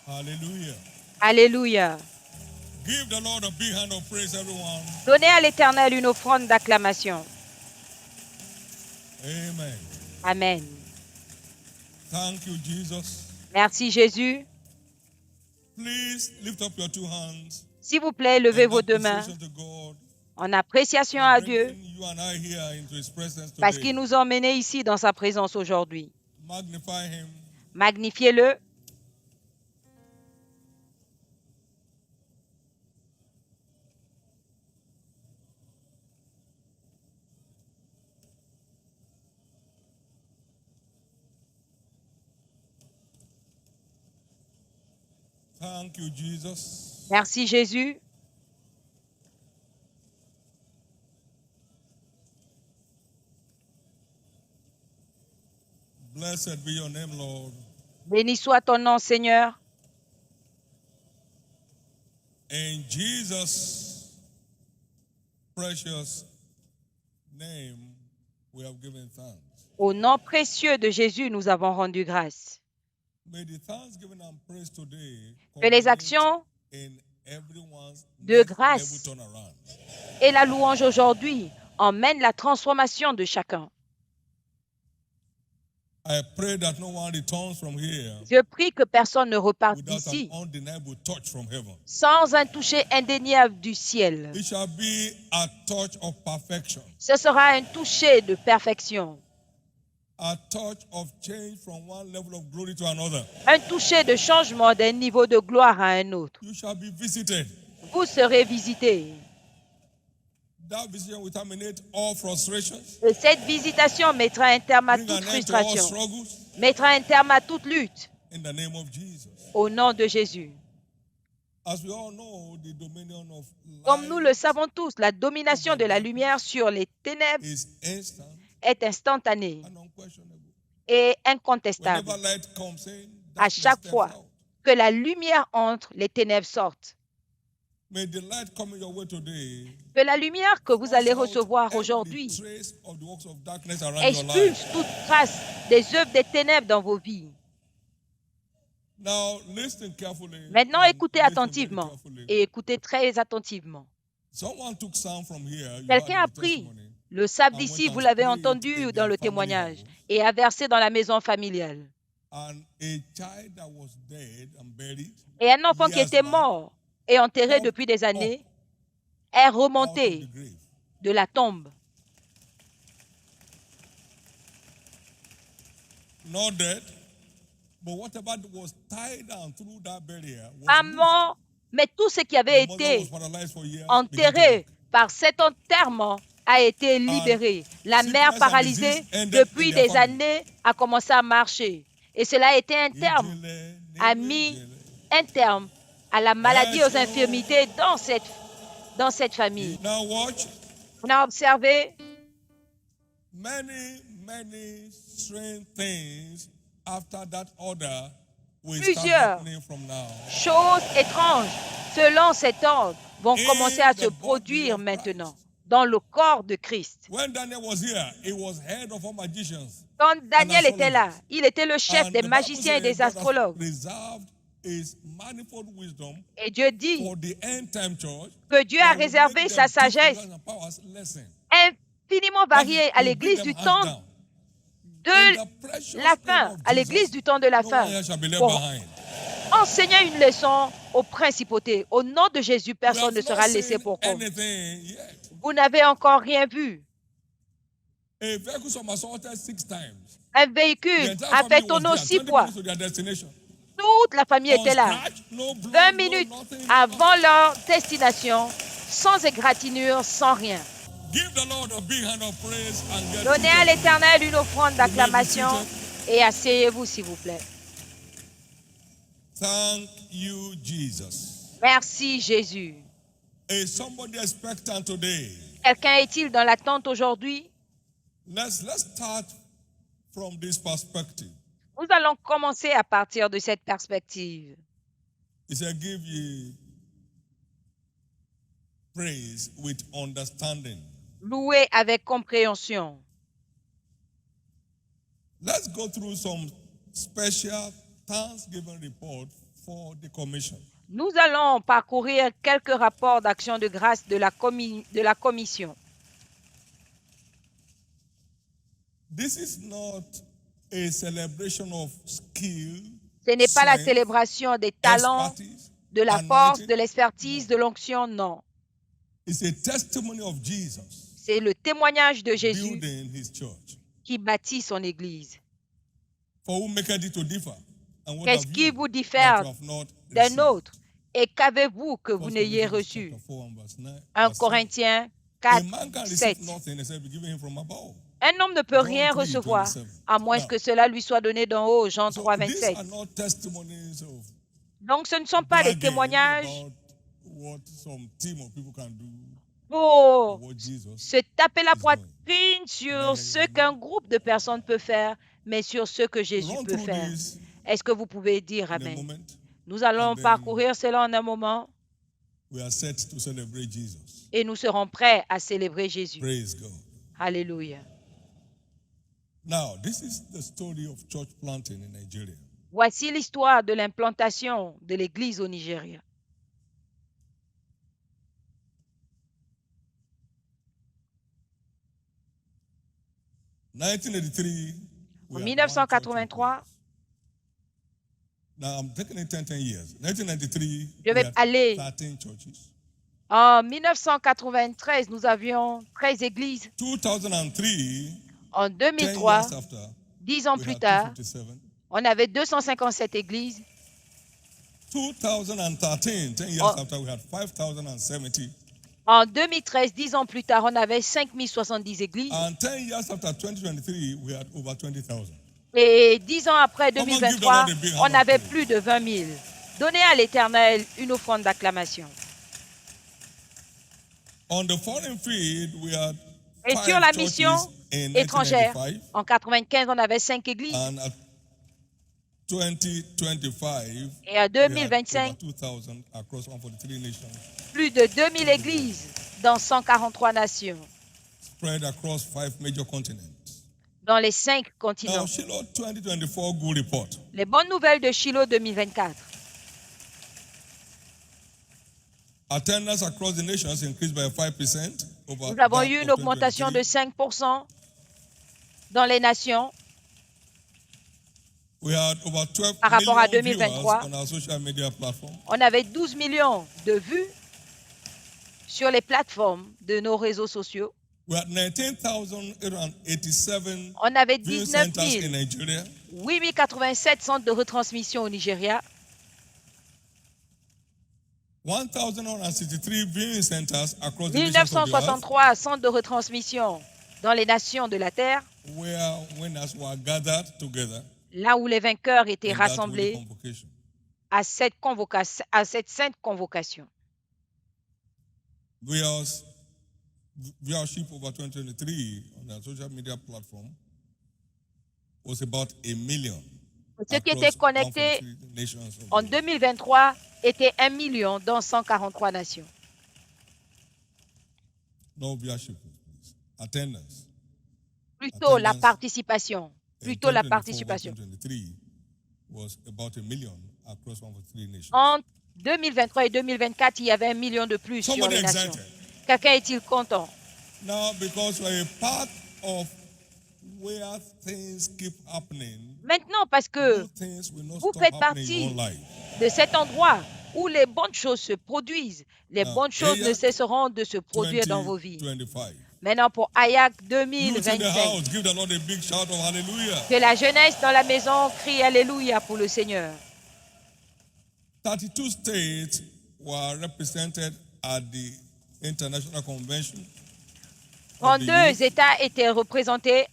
Hallelujah. Alléluia. Give the Lord a big hand of praise, everyone. Donnez à l'Éternel une offrande d'acclamation. Amen. Amen. Thank you, Jesus. Merci Jésus. Please lift up your two hands S'il vous plaît, levez in vos deux mains appreciation to God en appréciation for à Dieu bringing you and I here into His presence parce today. qu'il nous a emmenés ici dans sa présence aujourd'hui. Magnify Him. Magnifiez-le. Thank you, Jesus. Merci Jésus. Blessed be your name, Lord. Béni soit ton nom, Seigneur. In Jesus' precious name, we have given thanks. Au nom précieux de Jésus, nous avons rendu grâce. May the thanksgiving and praise today Que les culminate actions in everyone's de next level grâce turnaround. et la louange aujourd'hui emmènent la transformation de chacun. I pray that no one returns from here Je prie que personne ne reparte without an d'ici undeniable touch from heaven. sans un toucher indéniable du ciel. It shall be a touch of perfection, Ce sera un toucher de perfection, a touch of change from one level of glory to another. un toucher de changement d'un niveau de gloire à un autre. You shall be visited. Vous serez visités. That visitation will terminate all frustrations, Et cette visitation mettra un terme à bring toute an end to all frustration, struggles mettra un terme à toute lutte in the name of Jesus. au nom de Jésus. As we all know, the dominion of Comme nous le light savons tous, la domination de la lumière sur les ténèbres is instant est instantanée and unquestionable. et incontestable. Whenever light comes in, À darkness chaque steps fois out. que la lumière entre, les ténèbres sortent. May the light coming your way today Que la lumière que vous allez flush out recevoir every aujourd'hui trace of the works of darkness around your expulse life. toute trace des œuvres des ténèbres dans vos vies. Now listen carefully. Maintenant, and écoutez listen very attentivement carefully. et écoutez très attentivement. Someone took sound from here. You Quelqu'un a heard the pris testimony. le sable and d'ici, went and vous l'avez sprayed entendu in dans their le family témoignage, house. et a versé dans la maison familiale. And a child that was dead and buried Et un enfant qui years était back mort et enterré popped depuis des up années est out of remonté the grave. de la tombe. Not dead, but whatever was tied down through that burial was Pas moved. mort, mais tout ce qui avait The mother was été paralyzed for years, began to enterré walk. par cet enterrement a été libéré. La mère sickness and paralysée disease ended depuis in their des family. années a commencé à marcher. Et cela a été un terme, Ijele, a nene, mis ijele. un terme à la maladie, aux Yes, Lord. infirmités dans cette famille. Now watch. On a observé Many strange things after that order will Plusieurs start happening from now. choses étranges selon cet ordre vont In commencer à the se body produire of maintenant Christ. dans le corps de Christ. When Daniel was here, he was head of all magicians. Quand Daniel était là, astrologers. il était le chef And des the Bible magiciens et says des God has astrologues. reserved his manifold wisdom Et Dieu dit for the end time church. que Dieu a that will réservé make sa the sagesse difference and powers lessen. infiniment variée à That will bring l'église du them hands temps down. de In the precious la name fin, of à l'église Jesus, du temps de la no fin, one here shall be left pour behind. enseigner une leçon aux principautés. Au nom de Jésus, We personne have ne sera not laissé seen pour compte. anything yet. Vous n'avez encore rien vu. A vehicle somersaulted 6 times. Un The véhicule entire a fait family was tonneau there, 6 20 fois. minutes to their destination. Toute la famille On était là. scratch, no blood, 20 no minutes nothing, avant leur destination, sans égratignure, sans rien. Give the Lord a big hand of praise and get Donnez à seated. l'Éternel une offrande d'acclamation seated. et asseyez-vous, s'il vous plaît. Thank you, Jesus. Merci, Jésus. Is somebody expectant today? Quelqu'un est-il dans l'attente aujourd'hui? Let's start from this perspective. Nous allons commencer à partir de cette perspective. He said, give ye praise with understanding. Louez avec compréhension. Let's go through some special Thanksgiving report for the commission. Nous allons parcourir quelques rapports d'action de grâce de la commission. This is not a celebration of skill, Ce n'est pas la strength, célébration des talents, expertise, de la force, anointing. de l'expertise, de l'onction, non. It's a testimony of Jesus C'est le témoignage de Jésus building his church. qui bâtit son Église. For who maketh it to differ? And what Qu'est-ce have qui you vous that diffère you have not d'un received? autre? Et qu'avez-vous que vous 1 n'ayez Corinthians reçu? chapter 4 and verse 9, 1 verse 7. Corinthiens A 4, man can 7. receive nothing except be given him from above. Un homme ne peut John rien 3, recevoir 27. à moins Now, que cela lui soit donné d'en haut. Jean so 3, these 27. are not testimonies of Donc ce ne sont pas des bragging témoignages about what some team of people can do or pour what Jesus se taper la is doing. poitrine sur ce qu'un groupe de personnes peut faire, mais sur ce que Jésus Run peut through faire. this Est-ce que vous pouvez dire in a Amen? moment. Nous allons And then parcourir cela en un moment we are set to celebrate Jesus. et nous serons prêts à célébrer Jésus. Praise God. Alléluia. Now, this is the story of church planting in Nigeria. Voici l'histoire de l'implantation de l'Église au Nigeria. En 1983, En 1983, now I'm taking it 10 years. 1993, Je we vais had aller. 13 churches. en 1993, nous avions 13 églises. 2003, En 10 2003, years after, 10 ans we plus had tard, 257. on avait 257 églises. 2013, 10 years Oh. after, we had 5,070. En 2013, 10 ans plus tard, on avait 5070 églises. And 10 years after 2023, we had over 20,000. Et 10 ans après Come on, give the 2023, Lord a big hand on of avait praise. plus de 20 000. Donnez à l'Éternel une offrande d'acclamation. On the foreign field, we had Et 5 sur la churches mission in étrangère, 1995. en 95, on avait 5 églises. And at 2025, Et en we had over 2025, 2,000 across 143 nations, plus de 2000 églises dans 143 nations, spread across 5 major continents. dans les 5 Now, continents. Shiloh 2024 good report. Les bonnes nouvelles de Shiloh 2024. Attendance across the nations increased by 5% over Nous avons that eu of une augmentation de 2023. 5% dans les nations We had over 12 par rapport à million viewers 2023. on our social media platform. On avait 12 millions de vues sur les plateformes de nos réseaux sociaux. We had 19,887 On avait viewing 19 centers in Nigeria. 8087 centres de retransmission au Nigeria, 1,163 viewing centers across the nations of the earth, 1963 centres de retransmission dans les nations de la terre, where winners were gathered together là où les vainqueurs étaient in that holy rassemblés convocation. à cette sainte convocation. Viewership over 2023 on our social media platform was about 1 million. Ceux qui across étaient connectés 143 nations of the en world. 2023 étaient 1 million dans 143 nations. No viewership, please. Attendance. Plutôt la Attendance participation. in Plutôt la 2024 over participation. 2023 was about 1 million across 143 nations. En 2023 et 2024, il y avait 1 million de plus sur Somebody les nations. excited. Quelqu'un est-il content? Now, because we're a part of where things keep happening, Maintenant, parce que good things will not vous stop faites happening in your partie life. de cet endroit où les bonnes choses se produisent, les Now, bonnes choses ne Ayak cesseront de se produire dans vos vies. 2025. Maintenant, pour Ayak Youth in the 2025, house, give the Lord a big shout of hallelujah. que la jeunesse dans la maison crie Alléluia pour le Seigneur. 32 states were represented at the International Convention of the 32 Youth. États étaient représentés,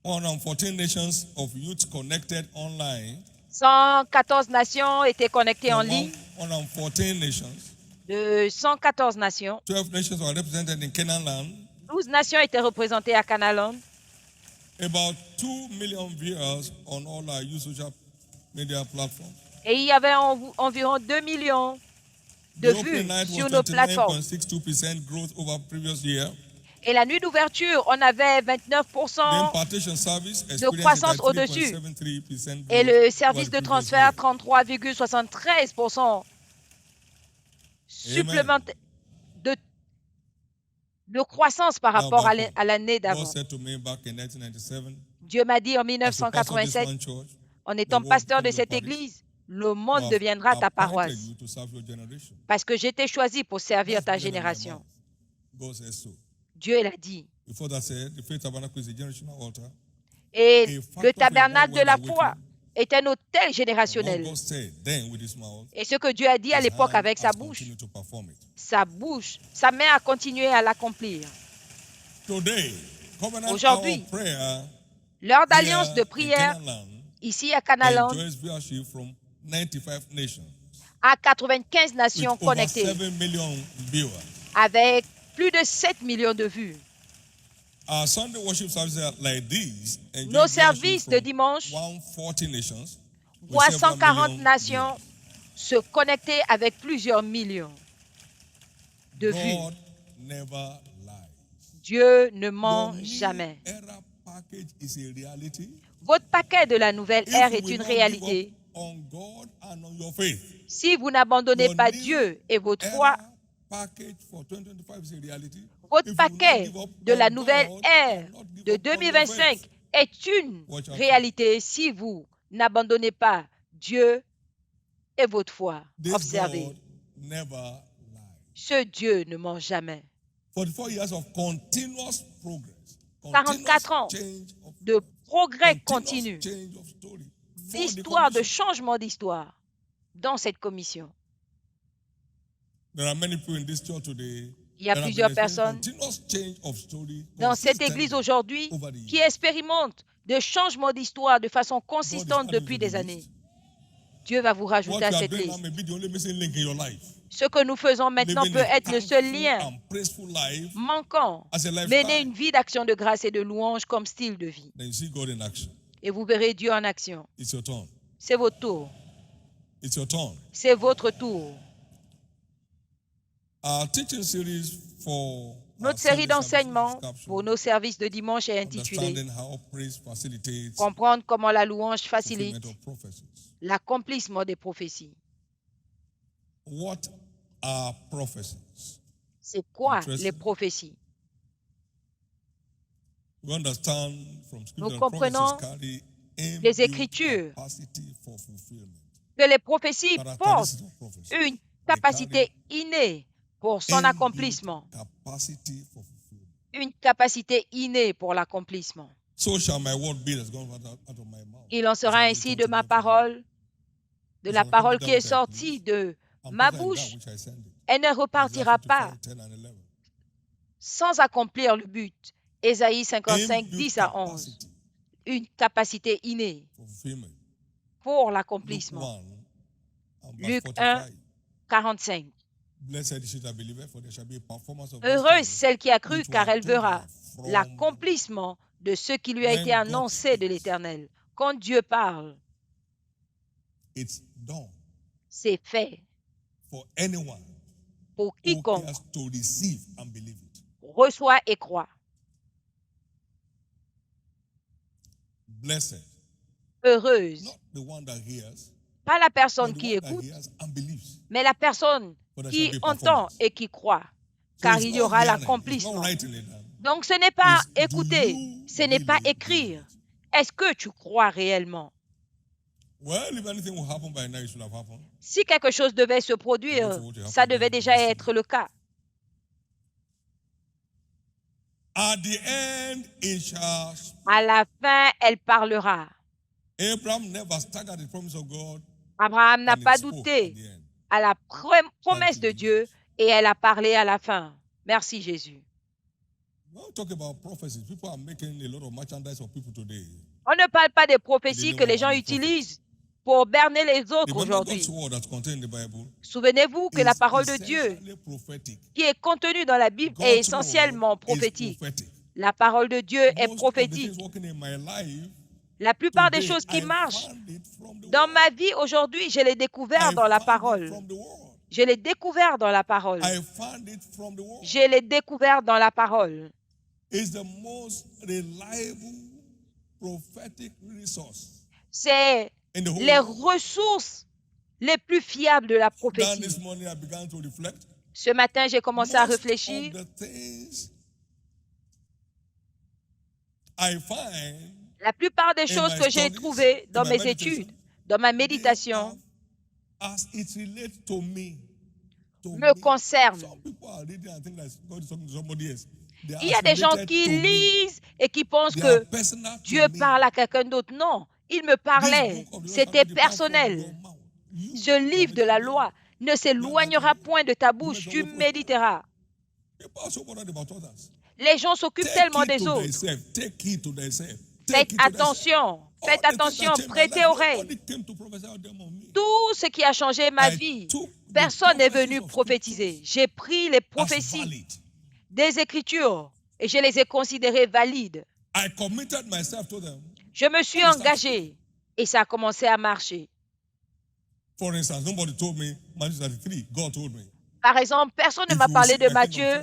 114 nations of youth connected online. 114 nations étaient connectées en From ligne, 114 nations. de 114 nations. 12 nations were represented in Canaan land. 12 nations étaient représentées à Canaland. About 2 million viewers on all our youth social media platforms. Et il y avait environ 2 millions de The vues opening night sur was nos plateformes. 29.62% growth over previous year. Et la nuit d'ouverture, on avait The 29% impartation service de experienced croissance au-dessus. 33.73% Et growth le service over de the previous transfert, year. 33,73% supplémentaire de croissance par Now, rapport back home, à l'année God d'avant. said to me back in 1997, Dieu m'a dit en as a pastor of this 1987, one church, en the étant world pasteur de become your cette parish. église, le So monde I've deviendra ta appointed paroisse. you to serve your generation. Parce que j'étais choisi pour servir That's ta written in my génération. mouth. God says so. Dieu l'a dit. Before that said, the faith tabernacle is a generational altar. Et A le factor for a tabernacle de la worldwide foi awakening. est un hôtel And what générationnel. God said then with his mouth, Et ce que Dieu a dit à his l'époque hand avec sa has bouche, continued to perform it. sa main a continué à l'accomplir. Today, covenant Aujourd'hui, hour prayer l'heure d'alliance here de in prière Canaan Land ici à Canaland enjoys viewership from 95 nations à 95 with nations over connectées 7 million viewers. avec plus de 7 millions de vues. Our Sunday worship services like these enjoy Nos viewership services de from dimanche 140 nations with voient several 140 million nations viewers. se connecter avec plusieurs millions de vues. God never lies. Dieu ne Your ment new jamais. era package is a reality. Votre paquet de la nouvelle If ère you est will une not give réalité. up on God and on your faith, Si vous n'abandonnez your pas new Dieu et votre foi, era package for 2025 is a reality. votre If you will not paquet give up de la on nouvelle God ère and not give de up on your 2025 faith, est une watch out. réalité si vous n'abandonnez pas Dieu et votre foi. This Observez, God never lies. ce Dieu ne ment jamais. 44 years of continuous progress, 44 ans change of, de progrès continuous continu, change of story. For the d'histoire, de commission. changement d'histoire dans cette commission. There are many people in this church today. Il y a that have plusieurs been experiencing personnes continuous change of story dans cette consistently église aujourd'hui over the qui years. expérimentent de changements d'histoire de façon God is consistante adding depuis to the des années. list. Dieu va vous rajouter What à you are cette doing now liste. may be the only missing link in your life. Ce que nous faisons maintenant Living peut a être le seul thankful lien and praiseful life manquant. as a Mener lifestyle. une vie d'action de grâce et de louange comme style de vie. Then you see God in action. Et vous verrez Dieu en action. It's your turn. C'est votre tour. It's your turn. C'est votre tour. Our teaching series for Notre our série Sunday d'enseignements services is captioned pour nos services de dimanche est intitulée Understanding how praise facilitates Comprendre comment la louange fulfillment facilite of prophecies. l'accomplissement des prophéties. What are prophecies? C'est quoi Interesting. les prophéties? We understand from Nous scripture that comprenons prophecies carry les inbuilt Écritures capacity for fulfillment. que les prophéties portent Characteristics of prophecy. une capacité innée pour son Inbuilt accomplissement. capacity for fulfillment. Une capacité innée pour l'accomplissement. So shall my word be that's gone out of my mouth. Il en sera ainsi de ma parole, de la parole qui est sortie de ma bouche. Elle ne repartira pas sans accomplir le but. Ésaïe 55, 10 à 11. Une capacité innée pour l'accomplissement. Luc 1, 45. Heureuse celle qui a cru, car elle verra l'accomplissement de ce qui lui a été annoncé de l'Éternel. Quand Dieu parle, c'est fait pour quiconque reçoit et croit. Heureuse, pas la personne qui écoute, mais la personne qui entend et qui croit, car il y aura l'accomplissement. Donc ce n'est pas écouter, ce n'est pas écrire. Est-ce que tu crois réellement? Si quelque chose devait se produire, ça devait déjà être le cas. À la fin, elle parlera. Abraham n'a pas douté à la promesse de Dieu et elle a parlé à la fin. Merci Jésus. On ne parle pas des prophéties que les gens utilisent pour berner les autres aujourd'hui. Souvenez-vous que la parole de Dieu qui est contenue dans la Bible est essentiellement prophétique. La parole de Dieu est prophétique. La plupart des choses qui marchent dans ma vie aujourd'hui, je l'ai découvert dans la parole. Je l'ai découvert dans la parole. Je l'ai découvert dans la parole. C'est les ressources les plus fiables de la prophétie. Ce matin, j'ai commencé à réfléchir. La plupart des choses que j'ai trouvées dans mes études, dans ma méditation, me concernent. Il y a des gens qui lisent et qui pensent que Dieu parle à quelqu'un d'autre. Non, il me parlait. C'était personnel. Ce livre de la loi ne s'éloignera point de ta bouche. Tu méditeras. Les gens s'occupent tellement des autres. Faites attention. Faites attention. Prêtez oreille. Tout ce qui a changé ma vie, personne n'est venu prophétiser. J'ai pris les prophéties des Écritures et je les ai considérées valides. Je me suis engagé et ça a commencé à marcher. Par exemple, personne ne m'a parlé de Matthieu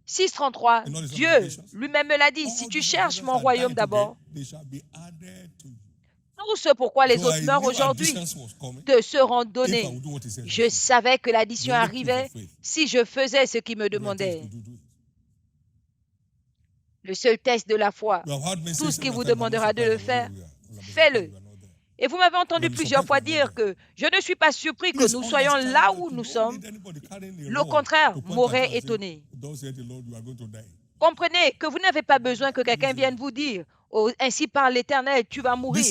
6,33. Dieu lui-même me l'a dit, si tu cherches mon royaume d'abord, tout ce pourquoi les autres meurent aujourd'hui te seront donnés. Je savais que l'addition arrivait si je faisais ce qu'il me demandait. Le seul test de la foi, tout ce qui vous demandera de le faire, faites-le. Et vous m'avez entendu plusieurs fois dire que je ne suis pas surpris que nous soyons là où nous sommes. Le contraire m'aurait étonné. Comprenez que vous n'avez pas besoin que quelqu'un vienne vous dire « Ainsi parle l'Éternel, tu vas mourir ».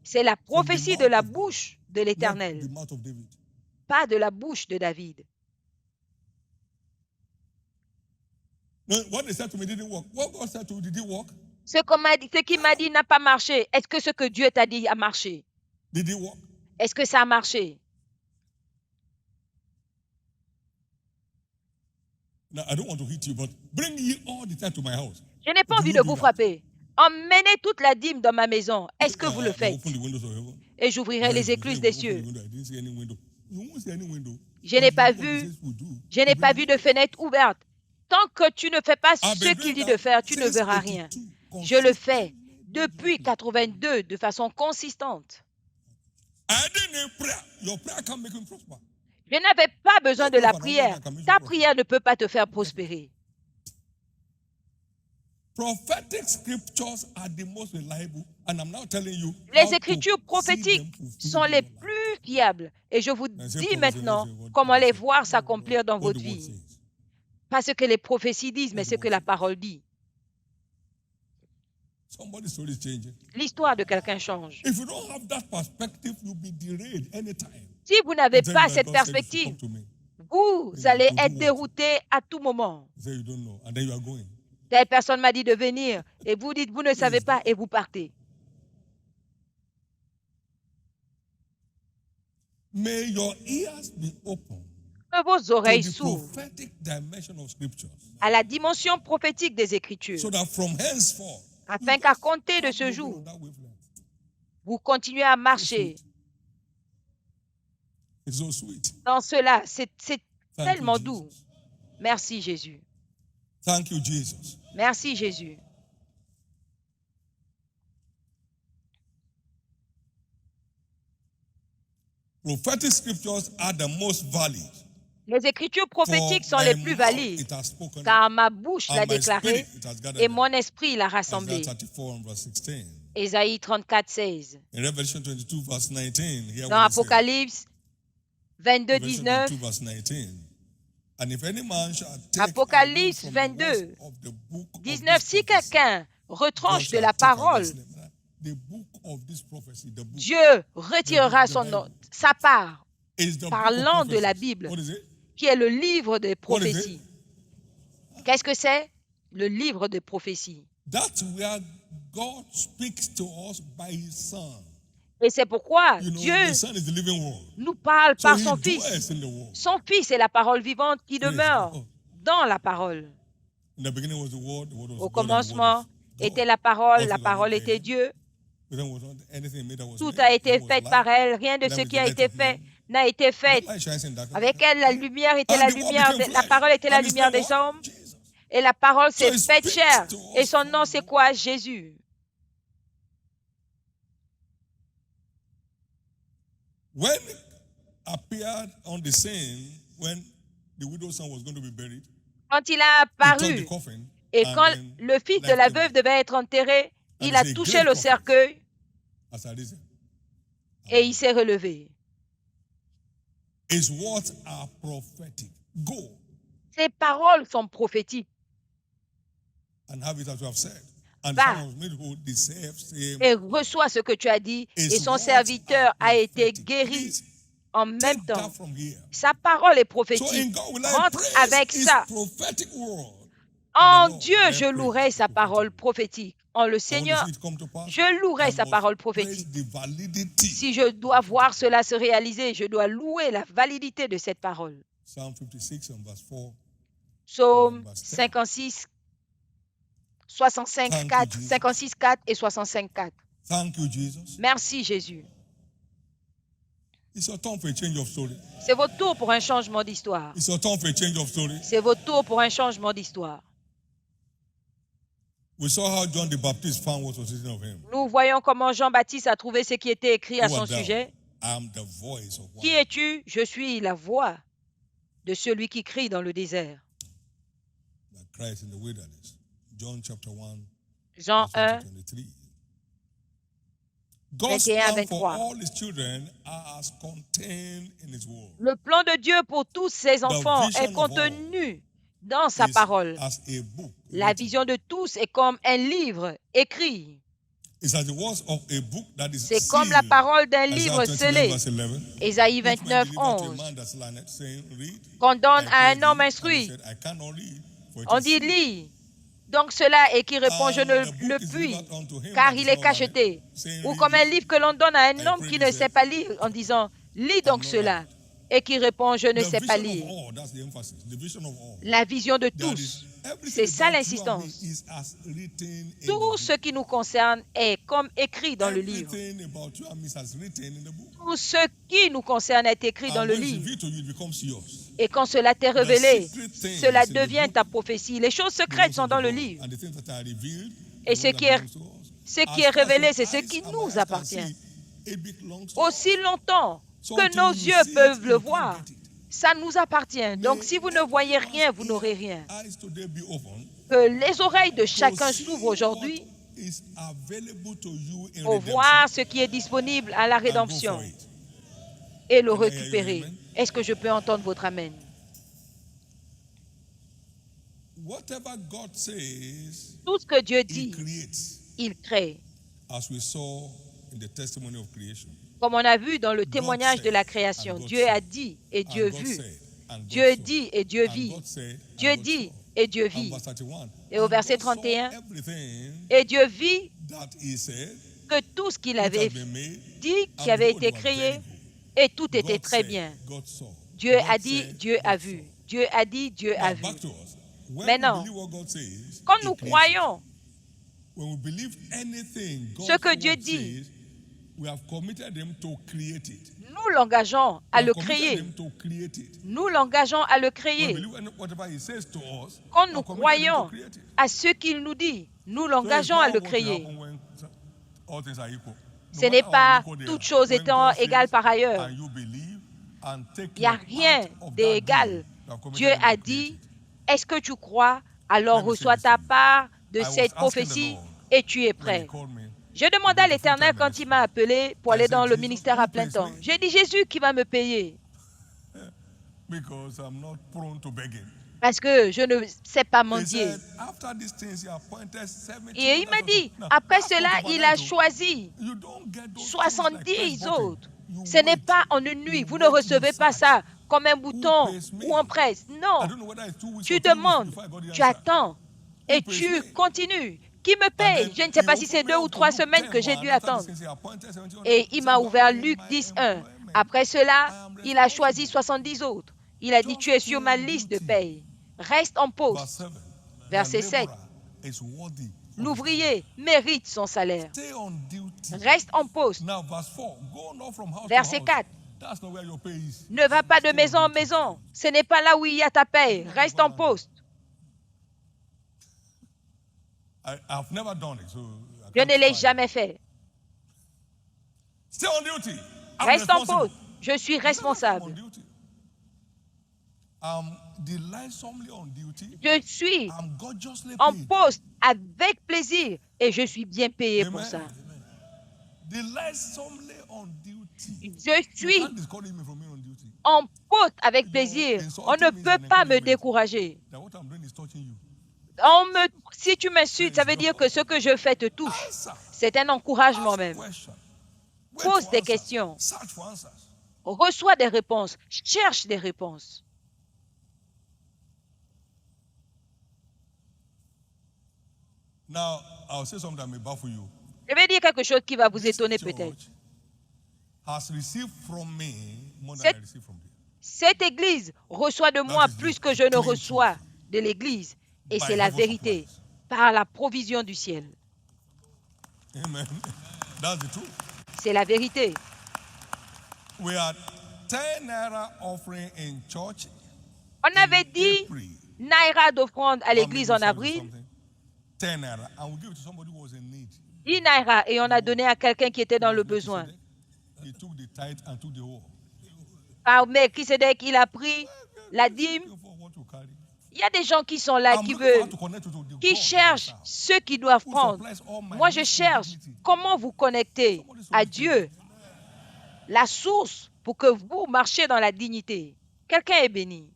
C'est la prophétie de la bouche de l'Éternel, pas de la bouche de David. Ce qu'il m'a dit n'a pas marché. Est-ce que ce que Dieu t'a dit a marché? Est-ce que ça a marché? Je n'ai pas envie de vous frapper. Emmenez toute la dîme dans ma maison. Est-ce que vous le faites? Et j'ouvrirai les écluses des cieux. Je n'ai pas vu de fenêtre ouverte. Tant que tu ne fais pas ce qu'il dit de faire, tu ne verras rien. Je le fais depuis 82 de façon consistante. Je n'avais pas besoin de la prière. Ta prière ne peut pas te faire prospérer. Les écritures prophétiques sont les plus fiables. Et je vous dis maintenant comment les voir s'accomplir dans votre vie. Pas ce que les prophéties disent, mais ce que la parole dit. L'histoire de quelqu'un change. Si vous n'avez pas cette perspective, vous allez être dérouté à tout moment. Telle personne m'a dit de venir et vous dites, vous ne savez pas et vous partez. Que vos oreilles s'ouvrent à la dimension prophétique des Écritures, afin qu'à compter de ce jour, vous continuez à marcher dans cela. C'est tellement doux. Merci Jésus. Merci Jésus. Prophetic scriptures are the most valid. Les écritures prophétiques sont les plus valides, car ma bouche l'a déclaré et mon esprit l'a rassemblé. Ésaïe 34, 16. Dans Apocalypse 22, 19. Apocalypse 22, 19. Si quelqu'un retranche de la parole, Dieu retirera sa part, parlant de la Bible, qui est le livre des prophéties. Qu'est-ce que c'est? Le livre des prophéties. Et c'est pourquoi Dieu nous parle par son Fils. Son Fils est la parole vivante qui demeure dans la parole. Au commencement était la parole était Dieu. Tout a été fait par elle, rien de ce qui a été fait n'a été fait. Avec elle, la lumière était la lumière, la parole était la lumière des hommes. Et la parole s'est faite chair. Et son nom, c'est quoi? Jésus. When appeared on the scene, when the widow's son was going to be buried, quand il a apparu et quand le fils de la veuve devait être enterré, il a touché le cercueil et il s'est relevé. His words are prophetic. Go. Ses paroles sont prophétiques. And have it as we have said. Va et reçois ce que tu as dit, et son serviteur a été guéri en même temps. Sa parole est prophétique. Rentre avec ça. En Dieu, je louerai sa parole prophétique. En le Seigneur, je louerai sa parole prophétique. Si je dois voir cela se réaliser, je dois louer la validité de cette parole. Psaume 56, 56, 4 et 65, 4. Merci Jésus. C'est votre tour pour un changement d'histoire. C'est votre tour pour un changement d'histoire. Nous voyons comment Jean-Baptiste a trouvé ce qui était écrit à son sujet. Qui es-tu? Je suis la voix de celui qui crie dans le désert. Jean 1, 21, 23. Le plan de Dieu pour tous ses enfants est contenu dans sa parole. La vision de tous est comme un livre écrit. C'est comme la parole d'un livre scellé. Ésaïe 29, 11. Qu'on donne à un homme instruit. On dit lis. Donc cela et qui répond je ne le puis car il est cacheté. Ou comme un livre que l'on donne à un homme qui ne sait pas lire en disant lis donc cela et qui répond je ne sais pas lire. La vision de tous. C'est ça l'insistance. Tout ce qui nous concerne est comme écrit dans le livre. Tout ce qui nous concerne est écrit dans le livre. Et quand cela t'est révélé, cela devient ta prophétie. Les choses secrètes sont dans le livre. Et ce qui est révélé, c'est ce qui nous appartient. Aussi longtemps que nos yeux peuvent le voir, ça nous appartient. Donc, si vous ne voyez rien, vous n'aurez rien. Que les oreilles de chacun s'ouvrent aujourd'hui pour voir ce qui est disponible à la rédemption et le récupérer. Est-ce que je peux entendre votre amen? Tout ce que Dieu dit, il crée. Comme on a vu dans le témoignage de la création, Dieu a dit et Dieu vu. Dieu dit et Dieu vit. Dieu dit et Dieu vit. Et au verset 31, et Dieu vit que tout ce qu'il avait dit, qui avait été créé, et tout était très bien. Dieu a dit, Dieu a vu. Dieu a dit, Dieu a vu. Maintenant, quand nous croyons ce que Dieu dit, nous l'engageons à le créer. Nous l'engageons à le créer. Quand nous croyons à ce qu'il nous dit, nous l'engageons à le créer. Ce n'est pas toutes choses étant égales par ailleurs. Il n'y a rien d'égal. Dieu a dit, est-ce que tu crois? Alors reçois ta part de cette prophétie et tu es prêt. J'ai demandé à l'Éternel quand il m'a appelé pour aller dans le ministère à plein temps. J'ai dit, Jésus qui va me payer. Parce que je ne sais pas mendier. Et il m'a dit, après cela, il a choisi 70 autres. Ce n'est pas en une nuit. Vous ne recevez pas ça comme un bouton ou en presse. Non. Tu demandes, tu attends et tu continues. Qui me paye? Je ne sais pas si c'est 2 ou 3 semaines que j'ai dû attendre. Et il m'a ouvert Luc 10, 1. Après cela, il a choisi 70 autres. Il a dit, tu es sur ma liste de paye. Reste en poste. Verset 7. L'ouvrier mérite son salaire. Reste en poste. Verset 4. Ne va pas de maison en maison. Ce n'est pas là où il y a ta paye. Reste en poste. Je ne l'ai jamais fait. Reste en pause. Je suis responsable. Je suis en poste avec plaisir et je suis bien payé pour ça. Je suis en poste avec plaisir. On ne peut pas me décourager. Si tu m'insultes, ça veut dire que ce que je fais te touche. C'est un encouragement même. Pose des questions. Reçois des réponses. Cherche des réponses. Je vais dire quelque chose qui va vous étonner peut-être. Cette église reçoit de moi plus que je ne reçois de l'église. Et c'est la vérité, par la provision du ciel. C'est la vérité. On avait dit naira d'offrande à l'église en avril. 10 naira et on a donné à quelqu'un qui était dans le besoin. Par Melchisedec, il a pris la dîme. Il y a des gens qui sont là, qui cherchent ceux qui doivent prendre. Moi, je cherche comment vous connecter à Dieu, la source, pour que vous marchiez dans la dignité. Quelqu'un est béni.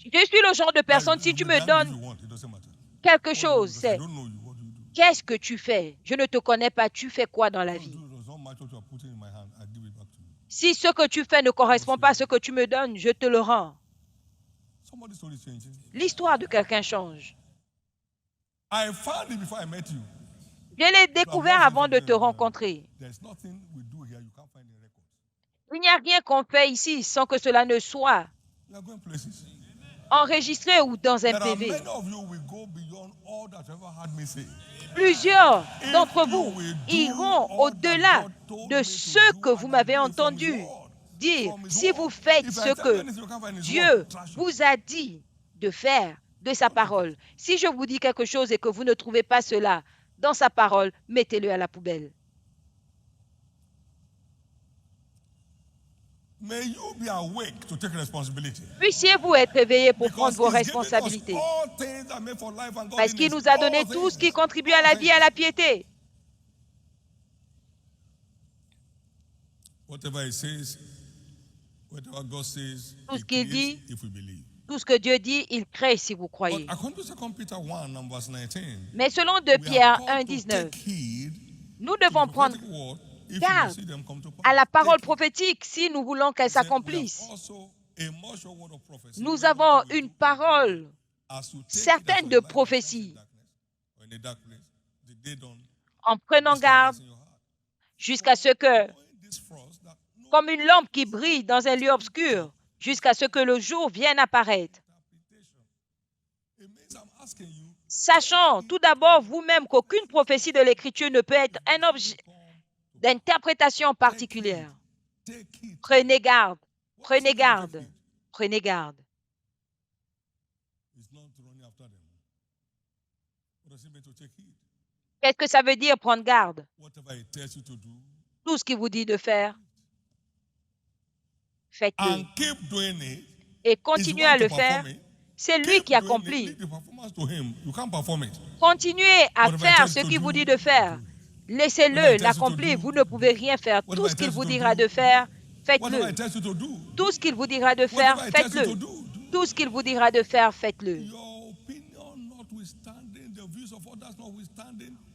Je suis le genre de personne, si tu me donnes quelque chose, c'est qu'est-ce que tu fais? Je ne te connais pas, tu fais quoi dans la vie? Si ce que tu fais ne correspond pas à ce que tu me donnes, je te le rends. L'histoire de quelqu'un change. Je l'ai découvert avant de te rencontrer. Il n'y a rien qu'on fait ici sans que cela ne soit enregistré ou dans un PV. Plusieurs d'entre vous iront au-delà de ce que vous m'avez entendu dire. Si vous faites ce que Dieu vous a dit de faire de sa parole, si je vous dis quelque chose et que vous ne trouvez pas cela dans sa parole, mettez-le à la poubelle. Puissiez-vous être éveillés pour prendre vos responsabilités. Parce qu'il nous a donné tout ce qui contribue à la vie et à la piété. Tout ce qu'il dit, tout ce que Dieu dit, il crée si vous croyez. Mais selon 2 Pierre 1, 19, nous devons prendre garde à la parole prophétique si nous voulons qu'elle s'accomplisse. Nous avons une parole certaine de prophétie. En prenant garde jusqu'à ce que, comme une lampe qui brille dans un lieu obscur, jusqu'à ce que le jour vienne apparaître. Sachant tout d'abord vous-même qu'aucune prophétie de l'Écriture ne peut être un objet d'interprétation particulière. Prenez garde, prenez garde, prenez garde. Qu'est-ce que ça veut dire prendre garde? Tout ce qu'il vous dit de faire, faites-le. Et continuez à le faire. C'est lui qui accomplit. Continuez à faire ce qu'il vous dit de faire. Laissez-le l'accomplir. Vous ne pouvez rien faire. Tout ce qu'il vous dira de faire, faites-le. Tout ce qu'il vous dira de faire, faites-le. Tout ce qu'il vous dira de faire, faites-le.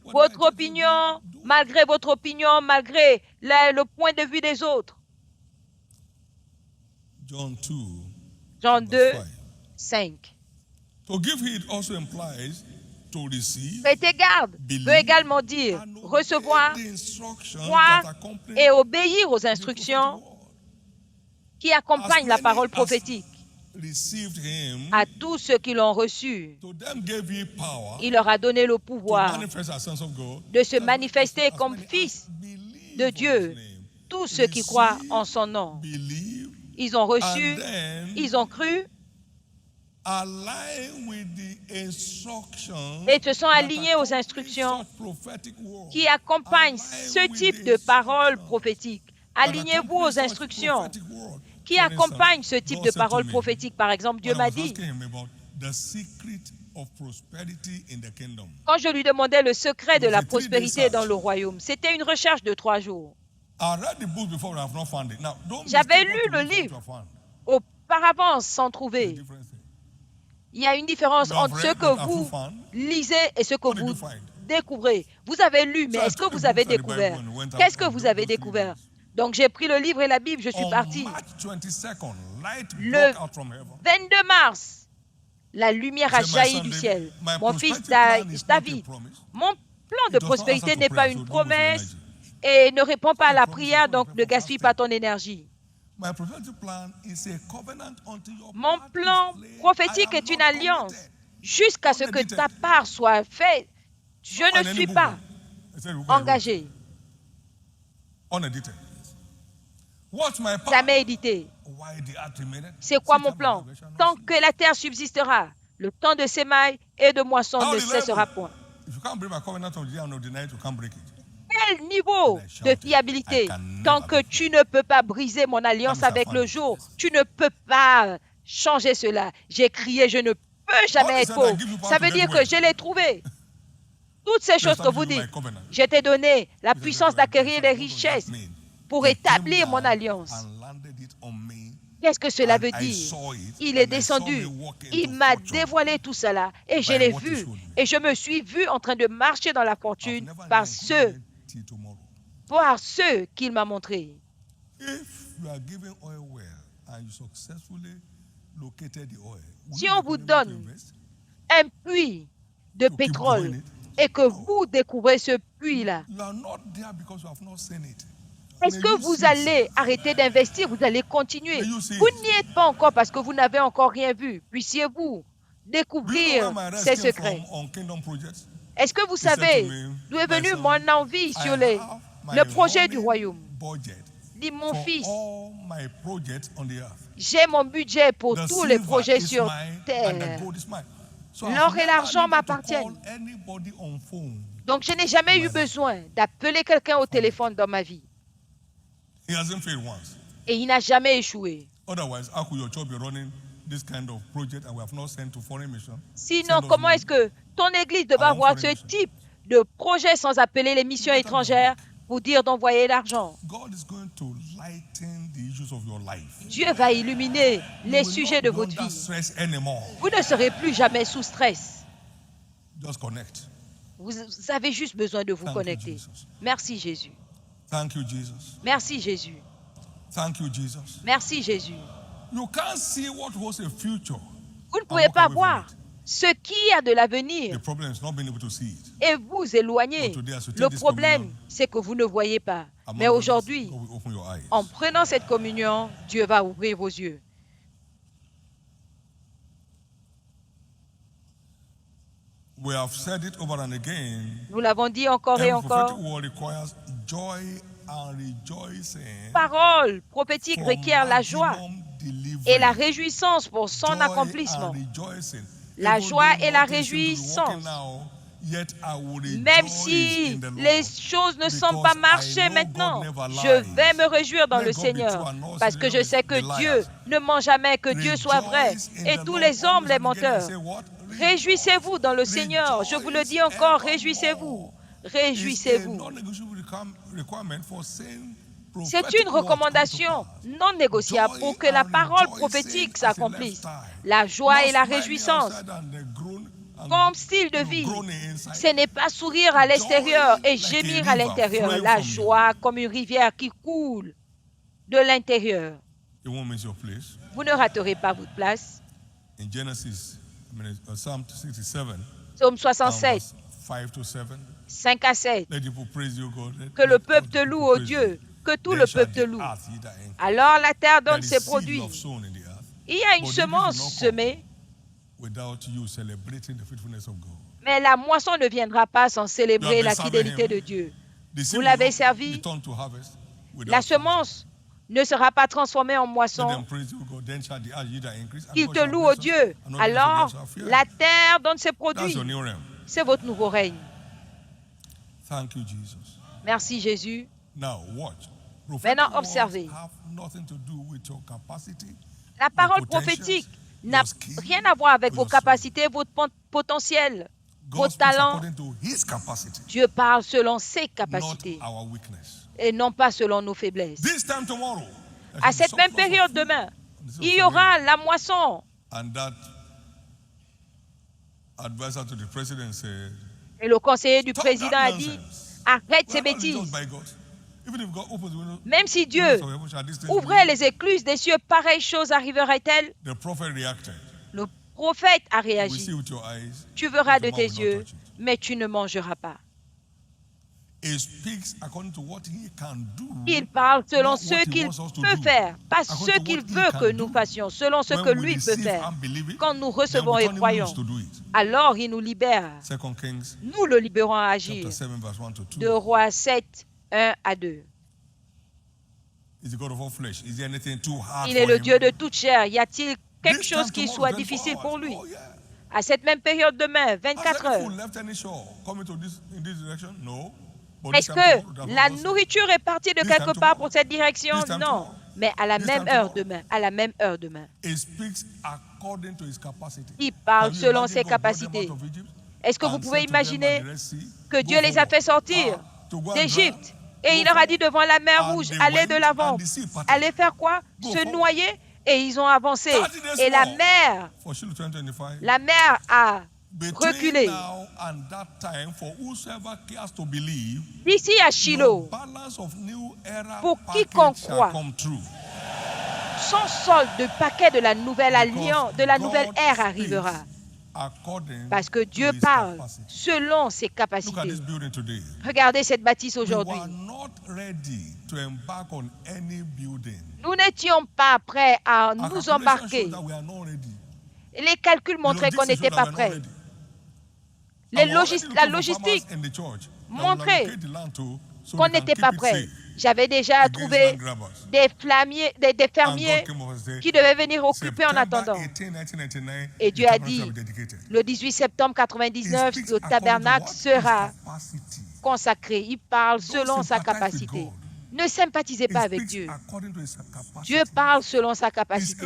Votre opinion, malgré votre opinion, malgré le point de vue des autres. Jean 2, 5. Prêter garde veut également dire recevoir, croire et obéir aux instructions qui accompagnent la parole prophétique. À tous ceux qui l'ont reçu, il leur a donné le pouvoir de se manifester comme fils de Dieu. Tous ceux qui croient en son nom. Ils ont reçu, ils ont cru, et se sont alignés aux instructions qui accompagnent ce type de paroles prophétiques. Alignez-vous aux instructions qui accompagnent ce type de paroles prophétiques. Par exemple, Dieu m'a dit, quand je lui demandais le secret de la prospérité dans le royaume, c'était une recherche de 3 jours. J'avais lu le livre auparavant sans trouver. Il y a une différence entre ce que vous lisez et ce que vous découvrez. Vous avez lu, mais est-ce que vous avez découvert? Qu'est-ce que vous avez découvert? Donc j'ai pris le livre et la Bible, je suis parti. Le 22 mars, la lumière a jailli du ciel. Mon fils David, mon plan de prospérité n'est pas une promesse et ne répond pas à la prière, donc ne gaspille pas ton énergie. Mon plan prophétique est une alliance. Jusqu'à ce que ta part soit faite, je ne suis pas engagé. Jamais édité. C'est quoi mon plan? Tant que la terre subsistera, le temps de sémailles et de moisson ne cessera point. Quel niveau de fiabilité? Tant que tu ne peux pas briser mon alliance avec le jour, tu ne peux pas changer cela. J'ai crié, je ne peux jamais être pauvre. Ça veut dire que je l'ai trouvé. Toutes ces choses que vous dites, je t'ai donné la puissance d'acquérir les richesses pour établir mon alliance. Qu'est-ce que cela veut dire? Il est descendu, il m'a dévoilé tout cela et je l'ai vu. Et je me suis vu en train de marcher dans la fortune par ceux qu'il m'a montré. Si on vous donne un puits de pétrole et que vous découvrez ce puits-là, est-ce que vous allez arrêter d'investir? Vous allez continuer. Vous n'y êtes pas encore parce que vous n'avez encore rien vu. Puissiez-vous découvrir ces secrets? Est-ce que vous savez d'où est venue mon envie sur le projet du royaume? Dit mon fils, j'ai mon budget pour tous les projets sur terre. L'or et l'argent m'appartiennent. Donc je n'ai jamais eu besoin d'appeler quelqu'un au téléphone dans ma vie. Et il n'a jamais échoué. Sinon, comment est-ce que ton église devait avoir ce type de projet sans appeler les missions étrangères pour dire d'envoyer l'argent? Dieu va illuminer les sujets de votre vie. Vous ne serez plus jamais sous stress. Vous avez juste besoin de vous connecter. Merci Jésus. Merci Jésus. Merci Jésus. Vous ne pouvez pas voir ce qui a de l'avenir et vous éloigner. Le problème, c'est que vous ne voyez pas. Mais aujourd'hui, en prenant cette communion, Dieu va ouvrir vos yeux. Nous l'avons dit encore et encore. Parole prophétique requiert la joie et la réjouissance pour son accomplissement. La joie et la réjouissance. Même si les choses ne semblent pas marcher maintenant, je vais me réjouir dans le Seigneur parce que je sais que Dieu ne ment jamais, que Dieu soit vrai et tous les hommes les menteurs. Réjouissez-vous dans le Seigneur. Je vous le dis encore, réjouissez-vous. Réjouissez-vous. C'est une recommandation non négociable pour que la parole prophétique s'accomplisse. La joie et la réjouissance comme style de vie, ce n'est pas sourire à l'extérieur et gémir à l'intérieur. La joie comme une rivière qui coule de l'intérieur. Vous ne raterez pas votre place. Psaume 67, 5 à 7. Que le peuple te loue, ô Dieu, que tout le peuple te loue. Alors la terre donne ses produits. Il y a une semence semée, mais la moisson ne viendra pas sans célébrer la fidélité de Dieu. Vous l'avez servi. La semence ne sera pas transformé en moisson. Qu'il te loue, oh Dieu. Alors, la terre donne ses produits. C'est votre nouveau règne. Merci, Jésus. Maintenant, observez. La parole prophétique n'a rien à voir avec vos capacités, votre potentiel, vos talents. Dieu parle selon ses capacités et non pas selon nos faiblesses. À cette même période demain, il y aura la moisson. Et le conseiller du président a dit, arrête ces bêtises. Même si Dieu ouvrait les écluses des cieux, pareille chose arriverait-elle? Le prophète a réagi. Tu verras de tes yeux, mais tu ne mangeras pas. Il parle selon ce qu'il peut faire, pas ce qu'il veut que nous fassions, selon ce que lui peut faire. Quand nous recevons et croyons, alors il nous libère. Nous le libérons à agir. 2 Rois 7, 1 à 2. Il est le Dieu de toute chair. Y a-t-il quelque chose qui soit difficile pour lui? À cette même période demain, 24 heures. Est-ce que la nourriture est partie de quelque part pour cette direction? Non. Mais à la même heure demain, à la même heure demain. Il parle selon ses capacités. Est-ce que vous pouvez imaginer que Dieu les a fait sortir d'Égypte et il leur a dit devant la mer Rouge, allez de l'avant. Allez faire quoi? Se noyer? Et ils ont avancé. Et la mer a reculé. D'ici à Shiloh, pour quiconque croit, son solde de paquet de la nouvelle alliance, de la nouvelle ère arrivera. Parce que Dieu parle selon ses capacités. Regardez cette bâtisse aujourd'hui. Nous n'étions pas prêts à nous embarquer. Les calculs montraient qu'on n'était pas prêts. La logistique montrait qu'on n'était pas prêts. J'avais déjà trouvé des fermiers qui devaient venir occuper en attendant. Et Dieu a dit, le 18 septembre 1999, le tabernacle sera consacré. Il parle selon sa capacité. Ne sympathisez pas avec Dieu. Dieu parle selon sa capacité.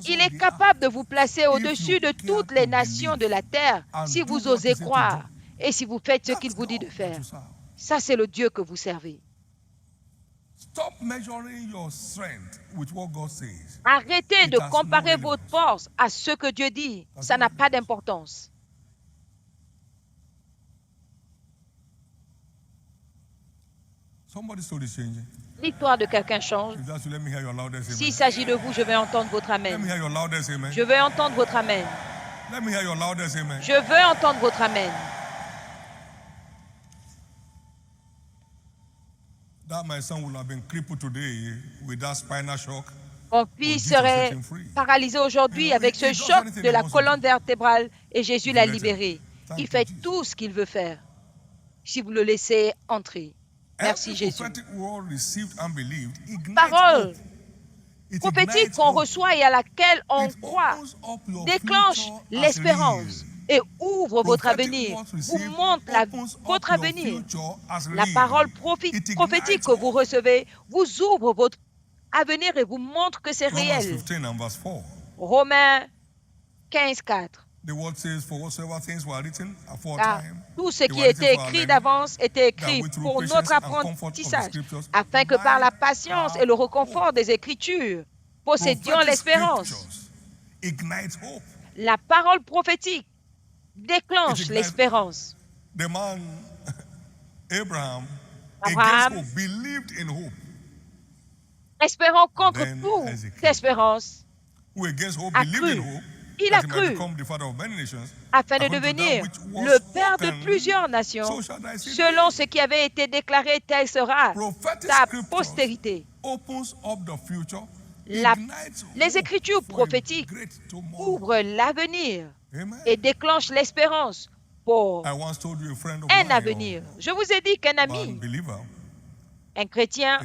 Il est capable de vous placer au-dessus de toutes les nations de la terre si vous osez croire et si vous faites ce qu'il vous dit de faire. Ça, c'est le Dieu que vous servez. Arrêtez de comparer votre force à ce que Dieu dit. Ça n'a pas d'importance. L'histoire de quelqu'un change. S'il s'agit de vous, je vais entendre votre amen. Je veux entendre votre amen. Je veux entendre votre amen. Mon fils serait paralysé aujourd'hui avec ce choc de la colonne vertébrale et Jésus l'a libéré. Il fait tout ce qu'il veut faire si vous le laissez entrer. Merci Jésus. Parole prophétique qu'on reçoit et à laquelle on croit déclenche l'espérance et ouvre votre avenir, vous montre votre avenir. La parole prophétique que vous recevez vous ouvre votre avenir et vous montre que c'est réel. Romains 15, 4. Tout ce qui était écrit d'avance était écrit pour notre apprentissage, afin que par la patience et le réconfort des Écritures, possédions l'espérance. La parole prophétique déclenche l'espérance. Abraham, espérant contre toute espérance, a cru. Il a cru afin de devenir le père de plusieurs nations. Selon ce qui avait été déclaré, telle sera ta postérité. Les Écritures prophétiques ouvrent l'avenir et déclenchent l'espérance pour un avenir. Je vous ai dit qu'un ami Un chrétien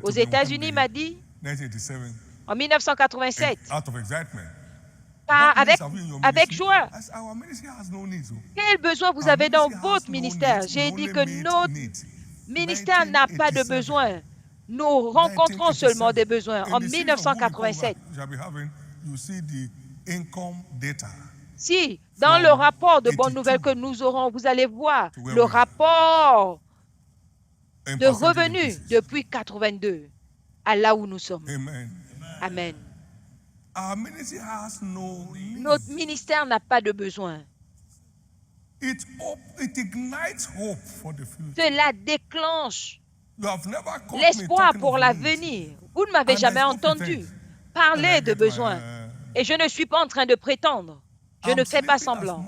aux États-Unis m'a dit en 1987, avec joie, quel besoin vous avez dans votre ministère? J'ai dit que notre ministère n'a pas de besoin. Nous rencontrons seulement des besoins. En 1987, si dans le rapport de bonnes nouvelles que nous aurons, vous allez voir le rapport de revenus depuis 82 à là où nous sommes. Amen. Notre ministère n'a pas de besoin. Cela déclenche l'espoir pour l'avenir. Vous ne m'avez jamais entendu parler de besoins. Et je ne suis pas en train de prétendre. Je ne fais pas semblant.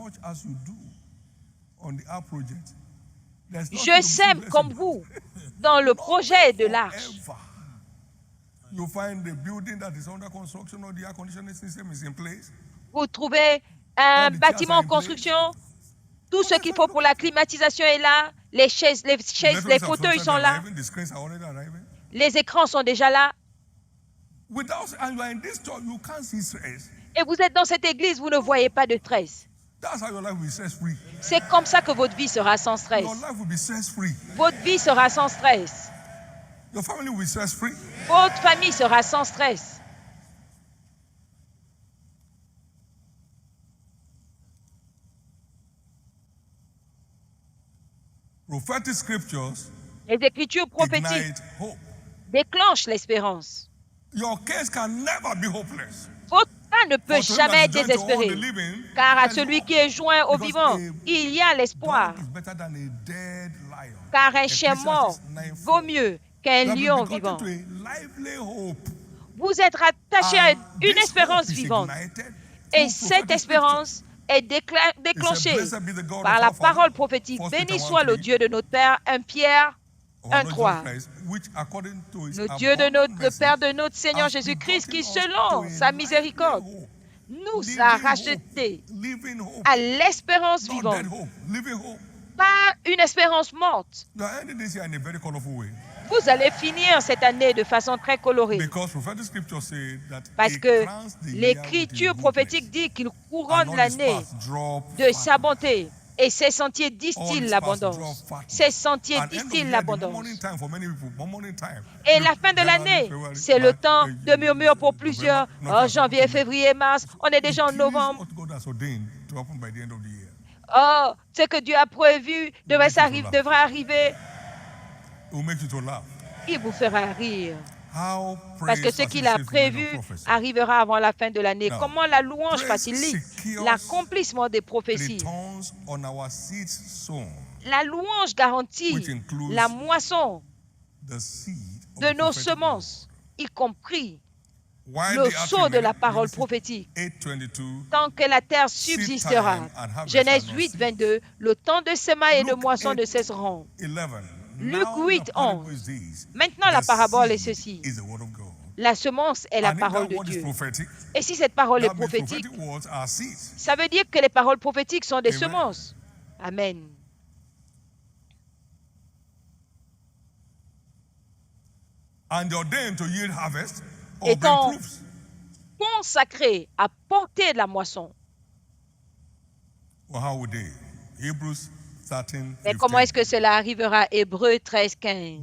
Je sème comme vous dans le projet de l'arche. Vous trouvez un bâtiment en construction, tout ce qu'il faut pour la climatisation est là, les fauteuils sont là, les écrans sont déjà là. Et vous êtes dans cette église, vous ne voyez pas de stress. C'est comme ça que votre vie sera sans stress. Votre vie sera sans stress. Votre famille sera sans stress. Les écritures prophétiques déclenchent l'espérance. Votre cas ne peut jamais être désespéré, car à celui qui est joint au vivant, il y a l'espoir. Car un chien mort vaut mieux qu'un lion vivant. Vous êtes rattaché à une espérance vivante. Et cette espérance est déclenchée par la parole prophétique. Béni soit le Dieu de notre Père, 1 Pierre 1:3. Le Dieu de notre Père, de notre Seigneur Jésus-Christ, qui selon sa miséricorde nous a rachetés à l'espérance vivante. Pas une espérance morte. Vous allez finir cette année de façon très colorée. Parce que l'écriture prophétique dit qu'il couronne l'année de sa bonté. Et ses sentiers distillent l'abondance. Ses sentiers distillent l'abondance. Et la fin de l'année, c'est le temps de murmure pour plusieurs. Oh, janvier, février, mars, on est déjà en novembre. Oh, ce que Dieu a prévu devrait arriver. Il vous fera rire. Parce que ce qu'il a prévu arrivera avant la fin de l'année. Comment la louange facilite l'accomplissement des prophéties. La louange garantit la moisson de nos semences, y compris le sceau de la parole prophétique. Tant que la terre subsistera. Genèse 8, 22, le temps de semaille et de moisson ne cesseront. Luc 8, 11. Maintenant, la parabole est ceci. La semence est la parole de Dieu. Et si cette parole est prophétique, ça veut dire que les paroles prophétiques sont des semences. Amen. Étant consacrés à porter de la moisson. Mais comment est-ce que cela arrivera? Hébreux 13, 15.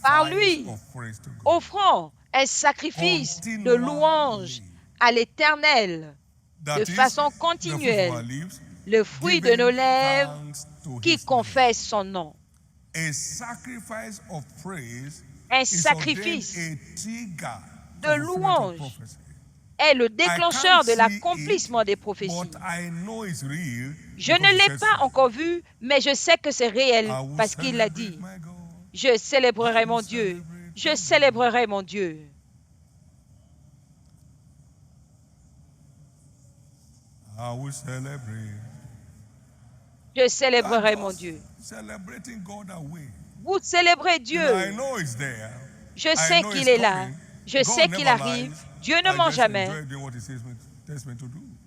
Par lui, offrons un sacrifice de louange à l'Éternel de façon continuelle, le fruit de nos lèvres qui confesse son nom. Un sacrifice de louange est le déclencheur de l'accomplissement des prophéties. Je ne l'ai pas encore vu, mais je sais que c'est réel parce qu'il l'a dit. Je célébrerai mon Dieu. Je célébrerai mon Dieu. Je célébrerai mon Dieu. Vous célébrez Dieu. Je sais qu'il est là. Je sais qu'il arrive. Dieu ne ment jamais.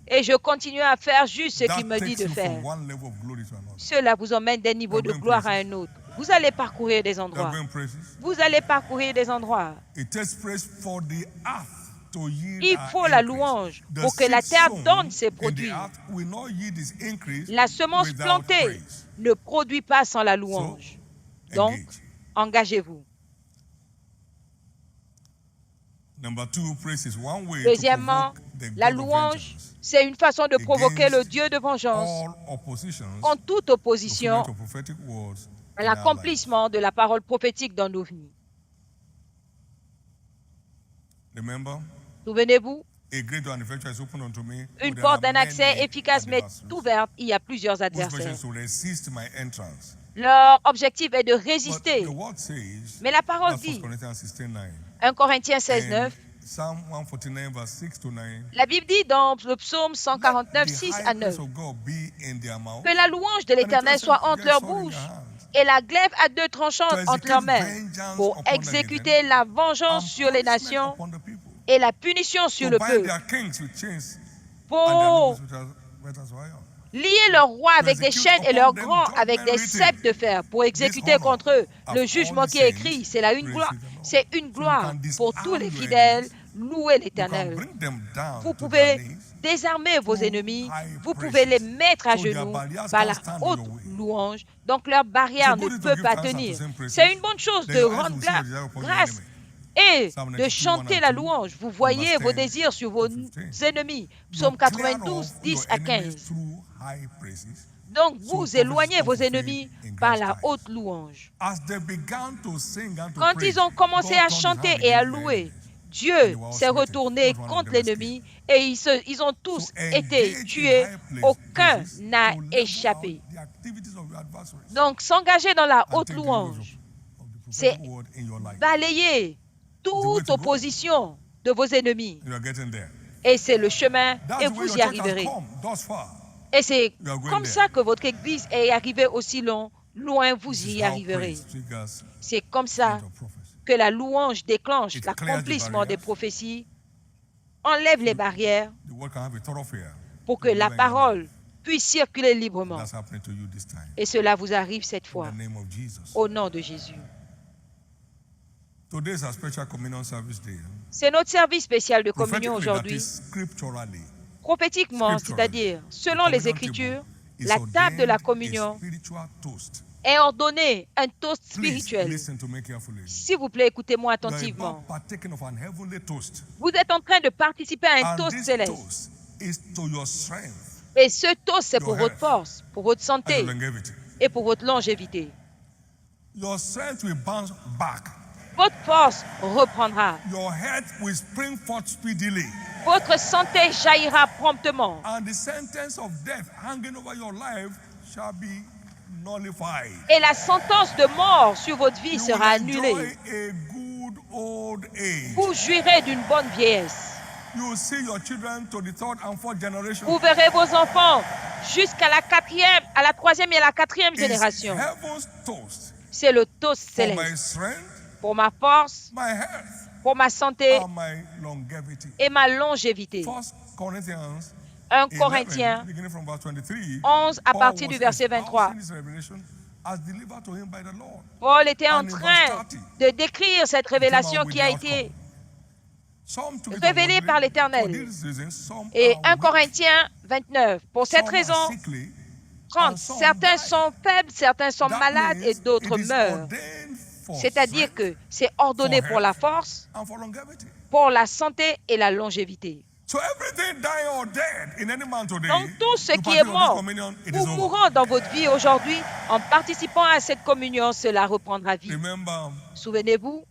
Et je continue à faire juste ce qu'il me dit de faire. Cela vous emmène d'un niveau de gloire à un autre. Vous allez parcourir des endroits. Vous allez parcourir des endroits. Il faut la louange pour que la terre donne ses produits. La semence plantée ne produit pas sans la louange. Donc, engagez-vous. Deuxièmement, la louange, c'est une façon de provoquer le Dieu de vengeance en toute opposition à l'accomplissement de la parole prophétique dans nos vies. Souvenez-vous, une porte d'un accès efficace m'est ouverte. Il y a plusieurs adversaires. Leur objectif est de résister. Mais la parole dit, 1 Corinthiens 16, 9, la Bible dit dans le psaume 149, 6 à 9, que la louange de l'Éternel soit entre leurs bouches et la glaive à deux tranchants entre leurs mains pour exécuter la vengeance sur les nations et la punition sur le peuple, pour lier leurs rois avec des chaînes et leurs grands avec des ceps de fer, pour exécuter contre eux le jugement qui est écrit. C'est une gloire pour tous les fidèles. Louez l'Éternel. Vous pouvez désarmer vos ennemis, vous pouvez les mettre à genoux par la haute louange, donc leur barrière ne peut pas tenir. C'est une bonne chose de rendre grâce et de chanter la louange. Vous voyez vos désirs sur vos ennemis. Psaume 92, 10 à 15. Donc, vous éloignez vos ennemis par la haute louange. Quand ils ont commencé à chanter et à louer, Dieu s'est retourné contre l'ennemi et ils ont tous été tués. Aucun n'a échappé. Donc, s'engager dans la haute louange, c'est balayer toute opposition de vos ennemis. Et c'est le chemin et vous y arriverez. Et c'est comme ça que votre Église est arrivée aussi loin, vous y arriverez. C'est comme ça que la louange déclenche l'accomplissement des prophéties, enlève les barrières pour que la parole puisse circuler librement. Et cela vous arrive cette fois, au nom de Jésus. C'est notre service spécial de communion aujourd'hui. Prophétiquement, c'est-à-dire, selon les Écritures, la table de la communion est ordonnée un toast spirituel. S'il vous plaît, écoutez-moi attentivement. Vous êtes en train de participer à un toast céleste. Et ce toast, c'est pour votre force, pour votre santé et pour votre longévité. Votre force reprendra. Votre santé jaillira promptement. Et la sentence de mort sur votre vie sera annulée. Vous jouirez d'une bonne vieillesse. Vous verrez vos enfants jusqu'à la troisième et la quatrième génération. C'est le toast céleste. Pour ma force, pour ma santé et ma longévité. 1 Corinthiens 11 à partir du verset 23. Paul était en train de décrire cette révélation qui a été révélée par l'Éternel. Et 1 Corinthiens 29. Pour cette raison, 30. Certains sont faibles, certains sont malades et d'autres meurent. C'est-à-dire que c'est ordonné pour la force, pour la santé et la longévité. Donc tout ce qui est mort ou mourant dans votre vie aujourd'hui, en participant à cette communion, cela reprendra vie. Souvenez-vous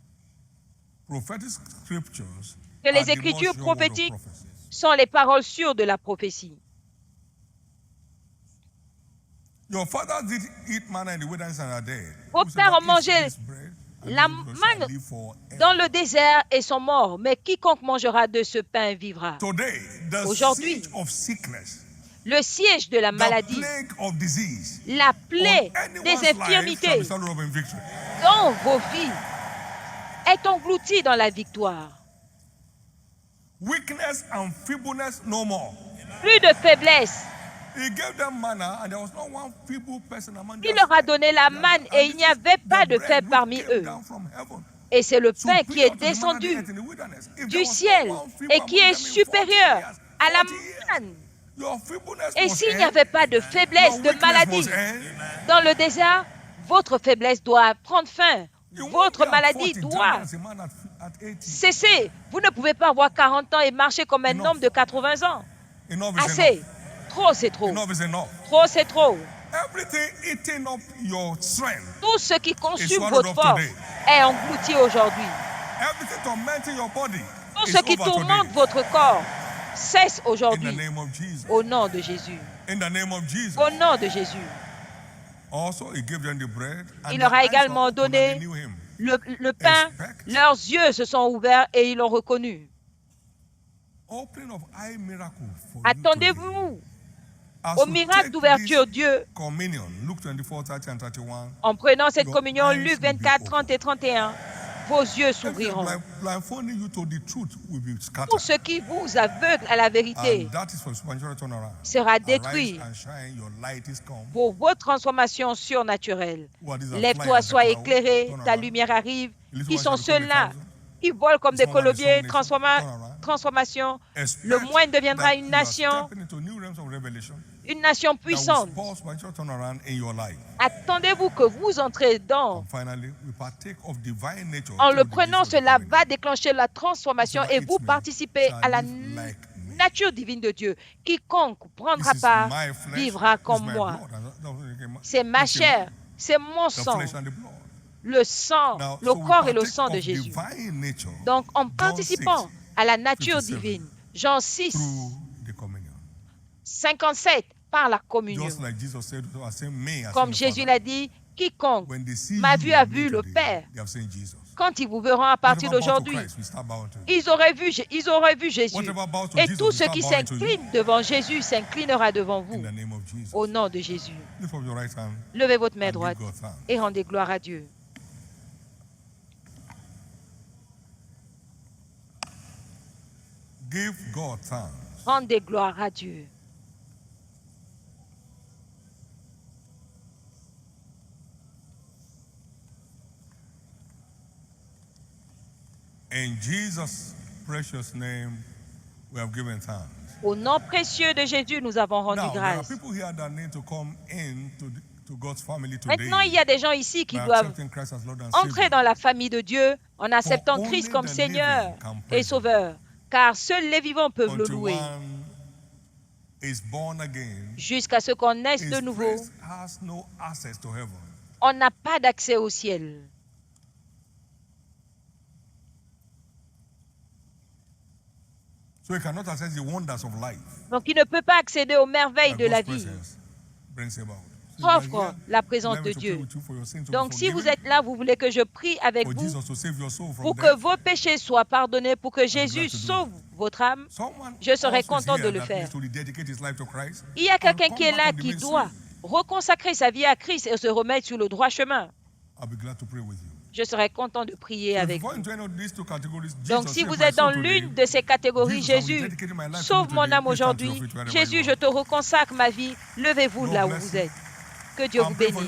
que les Écritures prophétiques sont les paroles sûres de la prophétie. Vos pères ont mangé la manne dans le désert et sont morts, mais quiconque mangera de ce pain vivra. Aujourd'hui, le siège de la maladie, la plaie des infirmités dans vos vies est englouti dans la victoire. Plus de faiblesse Il leur a donné la manne et il n'y avait pas de faible parmi eux. Et c'est le pain qui est descendu du ciel et qui est supérieur à la manne. Et s'il n'y avait pas de faiblesse, de maladie dans le désert, votre faiblesse doit prendre fin. Votre maladie doit cesser. Vous ne pouvez pas avoir 40 ans et marcher comme un homme de 80 ans. Assez. Trop, c'est trop. Trop, c'est trop. Tout ce qui consume votre force est englouti aujourd'hui. Tout ce qui tourmente votre corps cesse aujourd'hui. Au nom de Jésus. Au nom de Jésus. Il leur a également donné le pain. Leurs yeux se sont ouverts et ils l'ont reconnu. Attendez-vous au miracle d'ouverture Dieu. En prenant cette communion, Luc 24, 30 et 31, vos yeux s'ouvriront. Tout ce qui vous aveugle à la vérité sera détruit pour vos transformations surnaturelles. Lève-toi, sois éclairé, ta lumière arrive. Qui sont ceux-là qui volent comme des colombiers? Transformation. Le moine deviendra une nation puissante. Attendez-vous que vous entrez dans. En le prenant, cela va déclencher la transformation et vous participez à la nature divine de Dieu. Quiconque prendra part vivra comme moi. C'est ma chair, c'est mon sang. Le sang, le corps et le sang de Jésus. Donc, en participant à la nature divine, Jean 6, 57, par la communion. Comme Jésus l'a dit, quiconque m'a vu a vu le Père. Quand ils vous verront à partir d'aujourd'hui, ils auraient vu Jésus. Et tout ce qui s'incline devant Jésus s'inclinera devant vous. Au nom de Jésus. Levez votre main droite et rendez gloire à Dieu. Rendez gloire à Dieu. In Jesus' precious name, we have given thanks. Au nom précieux de Jésus, nous avons rendu grâce. Maintenant, il y a des gens ici qui doivent entrer dans la famille de Dieu en acceptant Christ comme Seigneur et Sauveur, car seuls les vivants peuvent le louer. Jusqu'à ce qu'on naisse de nouveau, on n'a pas d'accès au ciel. Donc, il ne peut pas accéder aux merveilles de la vie. Offre la présence de Dieu. Donc, si vous êtes là, vous voulez que je prie avec vous pour que vos péchés soient pardonnés, pour que Jésus sauve votre âme, je serai content de le faire. Il y a quelqu'un qui est là qui doit reconsacrer sa vie à Christ et se remettre sur le droit chemin. Je serai content de prier avec vous. Donc, si vous êtes dans l'une de ces catégories, Jésus, sauve mon âme aujourd'hui. Jésus, je te reconsacre ma vie. Levez-vous là où vous êtes. Que Dieu vous bénisse.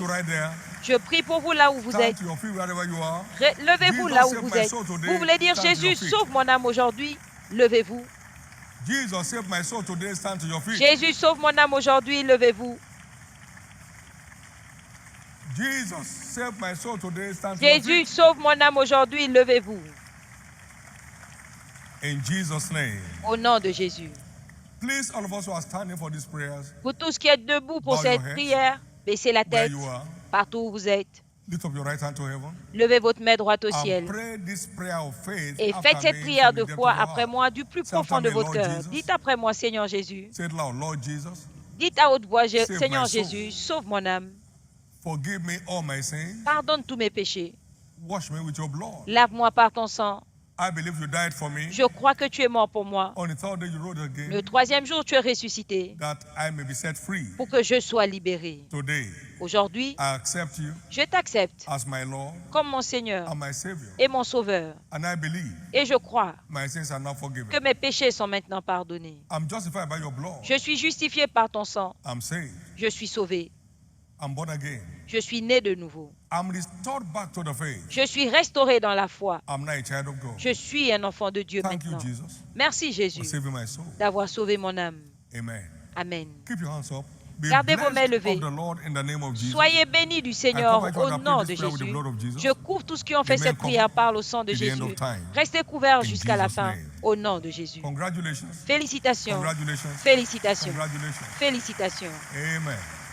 Je prie pour vous là où vous êtes. Levez-vous là où vous êtes. Vous voulez dire, Jésus, sauve mon âme aujourd'hui. Levez-vous. Jésus, sauve mon âme aujourd'hui. Levez-vous. Jésus, sauve mon âme aujourd'hui, levez-vous. Au nom de Jésus. Vous tous qui êtes debout pour cette prière, baissez la tête partout où vous êtes. Levez votre main droite au ciel. Et faites cette prière de foi après moi du plus profond de votre cœur. Dites après moi, Seigneur Jésus. Dites à haute voix, Seigneur Jésus, sauve mon âme. Forgive me all my sins. Pardonne tous mes péchés. Wash me with your blood. Lave-moi par ton sang. Je crois que tu es mort pour moi. Le troisième jour, tu es ressuscité pour que je sois libéré. Aujourd'hui, je t'accepte comme mon Seigneur et mon Sauveur. Et je crois que mes péchés sont maintenant pardonnés. Je suis justifié par ton sang. Je suis sauvé. Je suis né de nouveau. Je suis restauré dans la foi. Je suis un enfant de Dieu maintenant. Merci Jésus d'avoir sauvé mon âme. Amen. Gardez vos mains levées. Soyez bénis du Seigneur au nom de Jésus. Je couvre tous qui ont fait cette prière par le sang de Jésus. Restez couverts jusqu'à la fin au nom de Jésus. Félicitations. Félicitations. Félicitations.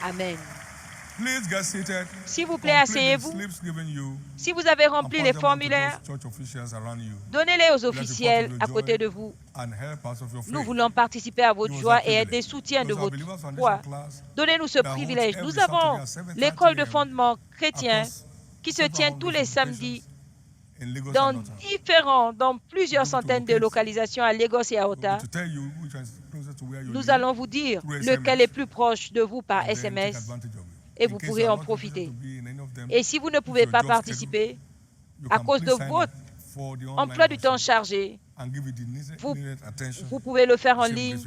Amen. S'il vous plaît, asseyez-vous. Si vous avez rempli les formulaires, donnez-les aux officiels à côté de vous. Nous voulons participer à votre joie et être des soutiens de votre foi. Donnez-nous ce privilège. Nous avons l'école de fondement chrétien qui se tient tous les samedis dans plusieurs centaines de localisations à Lagos et à Ota. Nous allons vous dire lequel est plus proche de vous par SMS. Et vous pourrez en profiter. Et si vous ne pouvez pas participer, à cause de votre emploi du temps chargé, vous pouvez le faire en ligne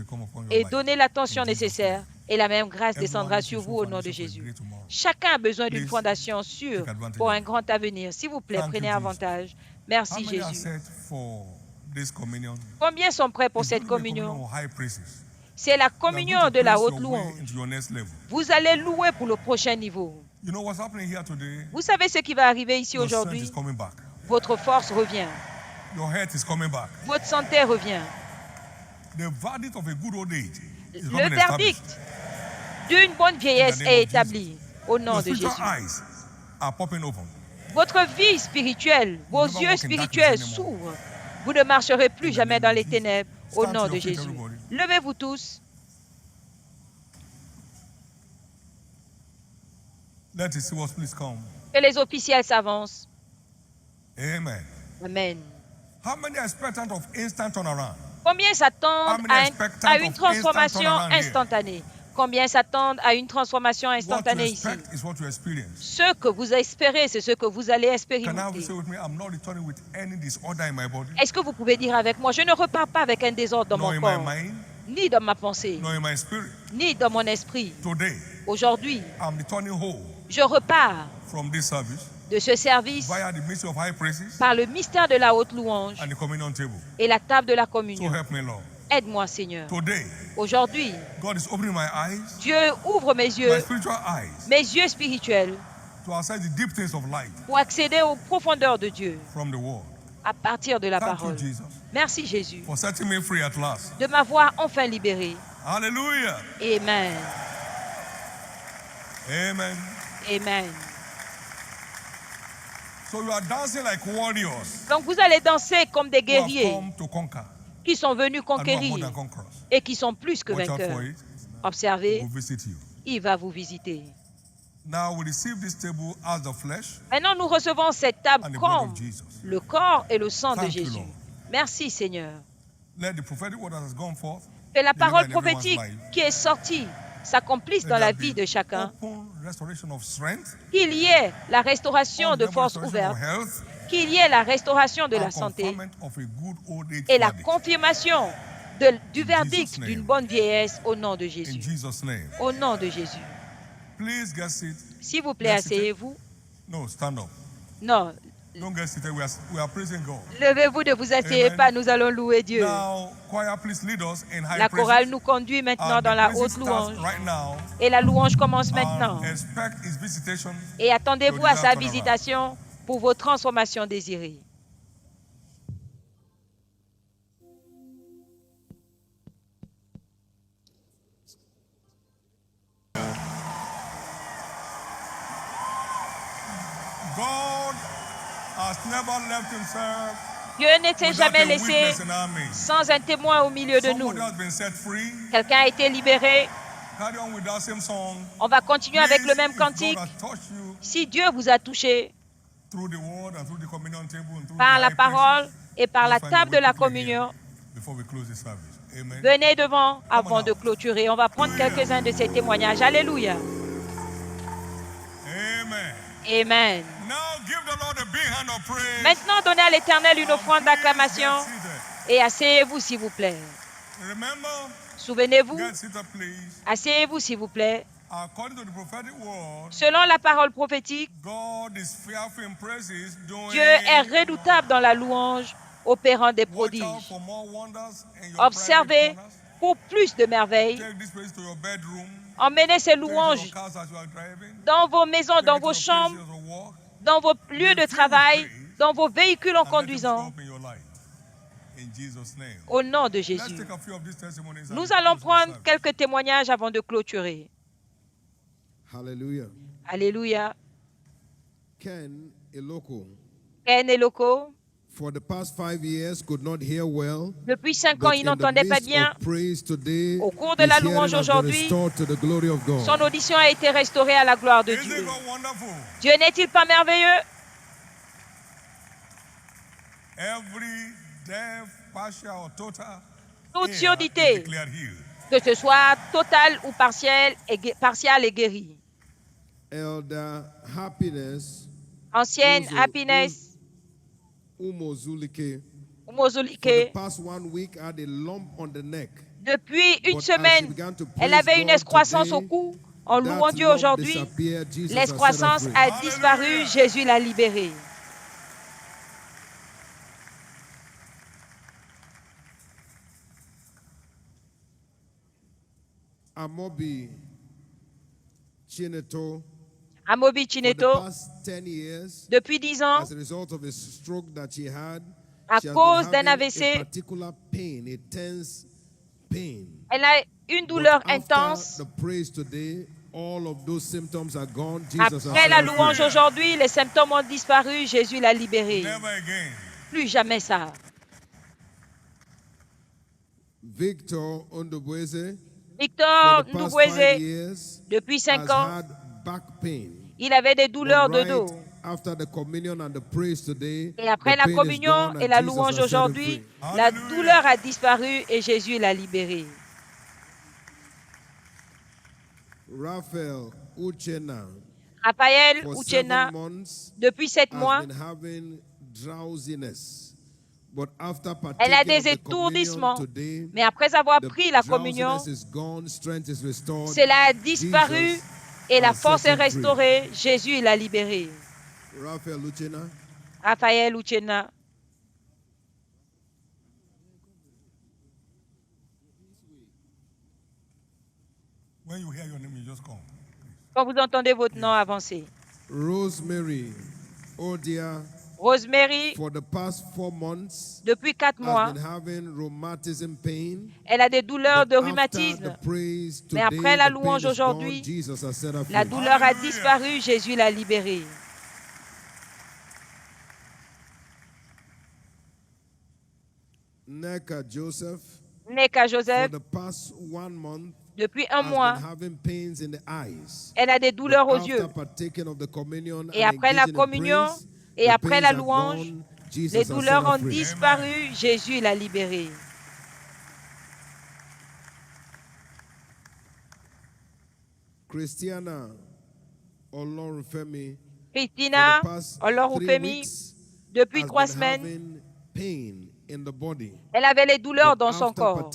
et donner l'attention nécessaire et la même grâce descendra sur vous au nom de Jésus. Chacun a besoin d'une fondation sûre pour un grand avenir. S'il vous plaît, prenez avantage. Merci Jésus. Combien sont prêts pour cette communion? C'est la communion de la haute louange. Vous allez louer pour le prochain niveau. Vous savez ce qui va arriver ici aujourd'hui? Votre force revient. Votre santé revient. Le verdict d'une bonne vieillesse est établi au nom de Jésus. Votre vie spirituelle, vos yeux spirituels s'ouvrent. Vous ne marcherez plus jamais dans les ténèbres au nom de Jésus. Levez-vous tous. Que les officiels s'avancent. Amen. Combien s'attendent à une transformation instantanée? Combien s'attendent à une transformation instantanée ici? Ce que vous espérez, c'est ce que vous allez expérimenter. Est-ce que vous pouvez dire avec moi, je ne repars pas avec un désordre dans mon corps, ni dans ma pensée, ni dans mon esprit. Aujourd'hui, je repars de ce service par le mystère de la haute louange et la table de la communion. Aide-moi, Seigneur. Aujourd'hui, Dieu ouvre mes yeux spirituels, pour accéder aux profondeurs de Dieu à partir de la parole. Merci, Jésus, de m'avoir enfin libéré. Alléluia. Amen. Amen. Amen. So you are dancing like warriors. Donc vous allez danser comme des guerriers qui sont venus conquérir et qui sont plus que vainqueurs. Observez, il va vous visiter. Maintenant, nous recevons cette table comme le corps et le sang de Jésus. Merci, Seigneur. Que la parole prophétique qui est sortie s'accomplisse dans la vie de chacun. Qu'il y ait la restauration de force ouverte, qu'il y ait la restauration de la santé et la confirmation du verdict d'une bonne vieillesse au nom de Jésus. Au nom de Jésus. S'il vous plaît, asseyez-vous. Non. Levez-vous, ne vous asseyez pas, nous allons louer Dieu. La chorale nous conduit maintenant dans la haute louange. Et la louange commence maintenant. Et attendez-vous à sa visitation pour vos transformations désirées. Dieu n'était jamais laissé sans un témoin au milieu de nous. Quelqu'un a été libéré. On va continuer avec le même cantique. Si Dieu vous a touché par la parole et par la table de la communion. Venez devant avant de clôturer. On va prendre quelques-uns de ces témoignages. Alléluia. Amen. Maintenant, donnez à l'Éternel une offrande d'acclamation et asseyez-vous, s'il vous plaît. Souvenez-vous, asseyez-vous, s'il vous plaît. Selon la parole prophétique, Dieu est redoutable dans la louange, opérant des prodiges. Observez pour plus de merveilles. Emmenez ces louanges dans vos maisons, dans vos chambres, dans vos lieux de travail, dans vos véhicules en conduisant. Au nom de Jésus. Nous allons prendre quelques témoignages avant de clôturer. Hallelujah. Alléluia. Ken Eloko. Ken Eloko. For the past 5 years, could not hear well. Depuis 5 ans, il n'entendait pas bien. Au cours de la louange aujourd'hui, son audition a été restaurée à la gloire de Dieu. Dieu n'est-il pas merveilleux? Toute surdité, que ce soit totale ou partielle et guérie. Elder Happiness, ancienne Happiness, Umozulike. Depuis une semaine, elle avait une excroissance au cou. En louant Dieu aujourd'hui, l'excroissance a disparu. Jésus l'a libérée. Amobi Chineto. Depuis 10 ans, à cause d'un AVC, elle a une douleur intense. Après la louange aujourd'hui, les symptômes ont disparu. Jésus l'a libérée. Plus jamais ça. Victor Ndubweze, depuis 5 ans, il avait des douleurs de dos. Et après la communion et la louange aujourd'hui, la douleur a disparu et Jésus l'a libéré. Raphaël Uchena, depuis 7 mois, elle a des étourdissements, mais après avoir pris la communion, cela a disparu et la force est restaurée. Jésus l'a libéré. Raphaël Uchena. Quand vous entendez votre nom avancer. Rosemary Odia. Rosemary, depuis 4 mois, elle a des douleurs de rhumatisme. Mais après la louange aujourd'hui, la douleur a disparu. Jésus l'a libérée. Neka Joseph, depuis 1 mois, elle a des douleurs aux yeux. Et après la communion, et après la louange, les douleurs ont disparu. Jésus l'a libérée. Christina Olorufemi, depuis 3 semaines, elle avait les douleurs dans son corps.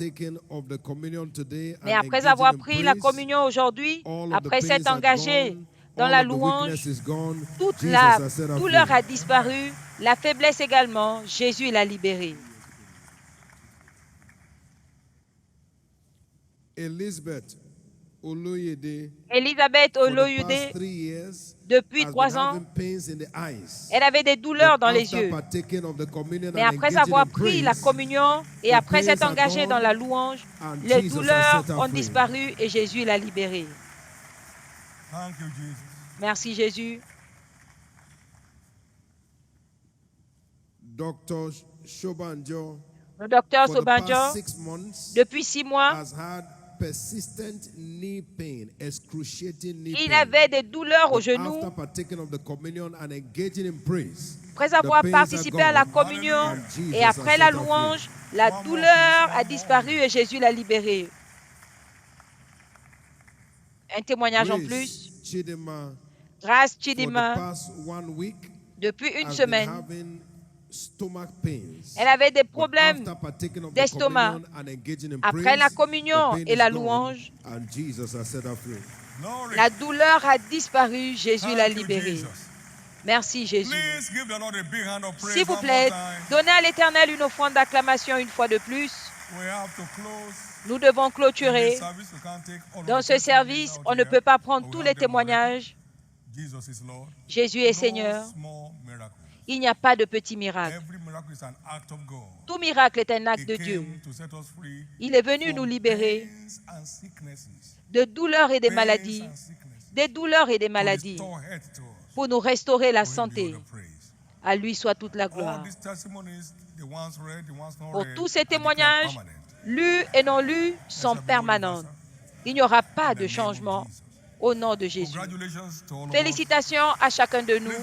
Mais après avoir pris la communion aujourd'hui, après s'être engagée dans la louange, toute la douleur a disparu, la faiblesse également. Jésus l'a libérée. Elisabeth Oloyede, depuis 3 ans, elle avait des douleurs dans les yeux. Mais après avoir pris la communion et après s'être engagée dans la louange, les douleurs ont disparu et Jésus l'a libérée. Merci Jésus. Le docteur Sobanjo, depuis 6 mois, Il avait des douleurs au genou. Après avoir participé à la communion et après la louange, la douleur a disparu et Jésus l'a libéré. Un témoignage en plus. Grâce Chidima, depuis une semaine, elle avait des problèmes d'estomac. Après la communion et la louange, la douleur a disparu, Jésus l'a libérée. Merci Jésus. S'il vous plaît, donnez à l'Éternel une offrande d'acclamation une fois de plus. Nous devons clôturer. Dans ce service, on ne peut pas prendre tous les témoignages. Jésus est Seigneur. Il n'y a pas de petit miracle. Tout miracle est un acte de Dieu. Il est venu nous libérer de douleurs et des maladies, pour nous restaurer la santé. À lui soit toute la gloire. Pour tous ces témoignages, lus et non lus, sont permanents. Il n'y aura pas de changement au nom de Jésus. Félicitations à chacun de nous.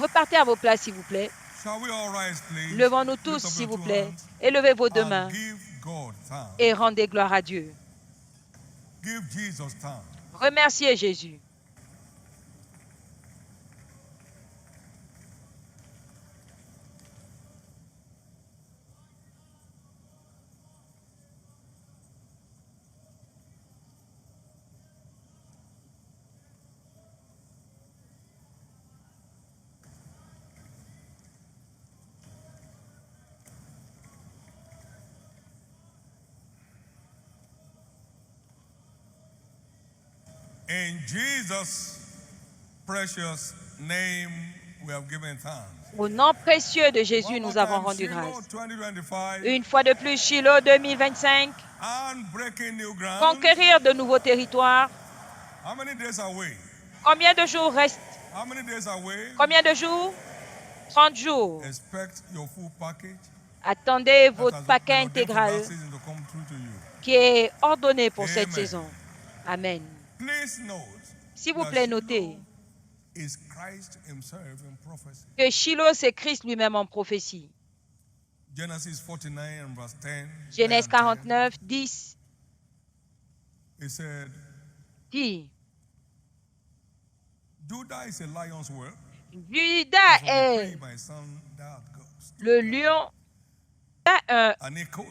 Repartez à vos places, s'il vous plaît. Levons-nous tous, s'il vous plaît, et levez vos deux mains et rendez gloire à Dieu. Remerciez Jésus. In Jesus' precious name, we have given thanks. Au nom précieux de Jésus, nous avons rendu grâce. Une fois de plus, Shiloh 2025, conquérir de nouveaux territoires. Combien de jours restent? Combien de jours? 30 jours. Attendez votre paquet intégral qui est ordonné pour cette saison. Amen. S'il vous plaît, notez que Shiloh, c'est Christ lui-même en prophétie. Genèse 49, 10 dit, Judas est le lion,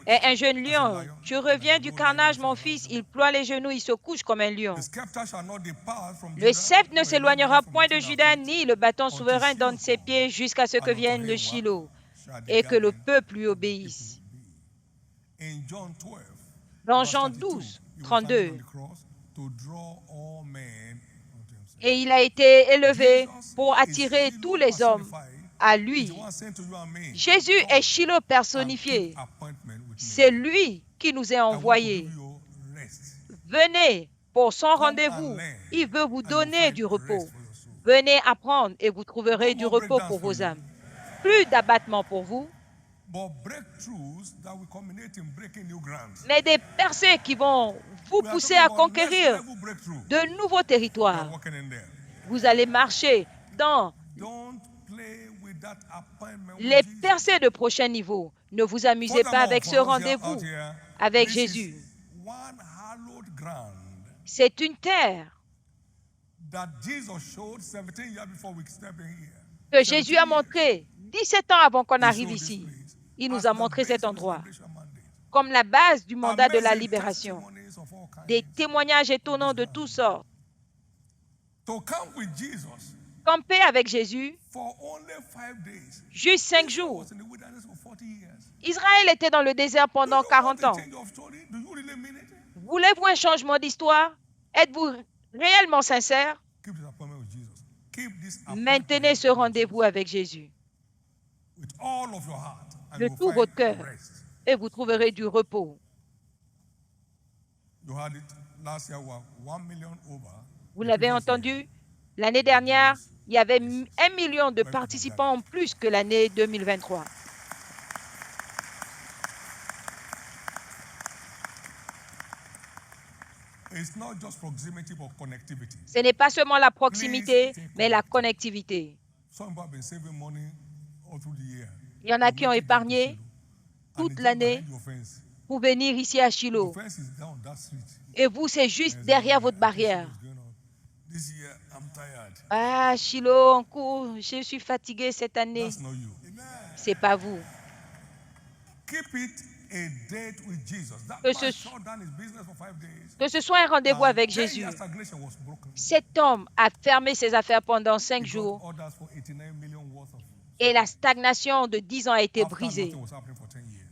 est un jeune lion. Tu reviens du carnage, mon fils, il ploie les genoux, il se couche comme un lion. Le sceptre ne s'éloignera point de Judas, ni le bâton souverain dans ses pieds, jusqu'à ce que vienne le Shiloh, et que le peuple lui obéisse. Dans Jean 12, 32, et il a été élevé pour attirer tous les hommes à lui. Jésus est Shiloh personnifié. C'est lui qui nous est envoyé. Venez pour son rendez-vous. Il veut vous donner du repos. Venez apprendre et vous trouverez du repos pour vos âmes. Plus d'abattement pour vous, mais des percées qui vont vous pousser à conquérir de nouveaux territoires. Vous allez marcher dans les percées de prochain niveau. Ne vous amusez pas avec ce rendez-vous avec Jésus. C'est une terre que Jésus a montré 17 ans avant qu'on arrive ici. Il nous a montré cet endroit comme la base du mandat de la libération. Des témoignages étonnants de toutes sortes. Camper avec Jésus, juste 5 jours. Israël était dans le désert pendant 40 ans. Voulez-vous un changement d'histoire? Êtes-vous réellement sincère? Maintenez ce rendez-vous avec Jésus de tout votre cœur et vous trouverez du repos. Vous l'avez entendu, l'année dernière, il y avait 1 million de participants en plus que l'année 2023. Ce n'est pas seulement la proximité, mais la connectivité. Il y en a qui ont épargné toute l'année pour venir ici à Shiloh. Et vous, c'est juste derrière votre barrière. Ah, Shiloh, en cours, je suis fatigué cette année. Ce n'est pas vous. Que ce soit un rendez-vous avec Jésus. Cet homme a fermé ses affaires pendant 5 jours et la stagnation de 10 ans a été brisée.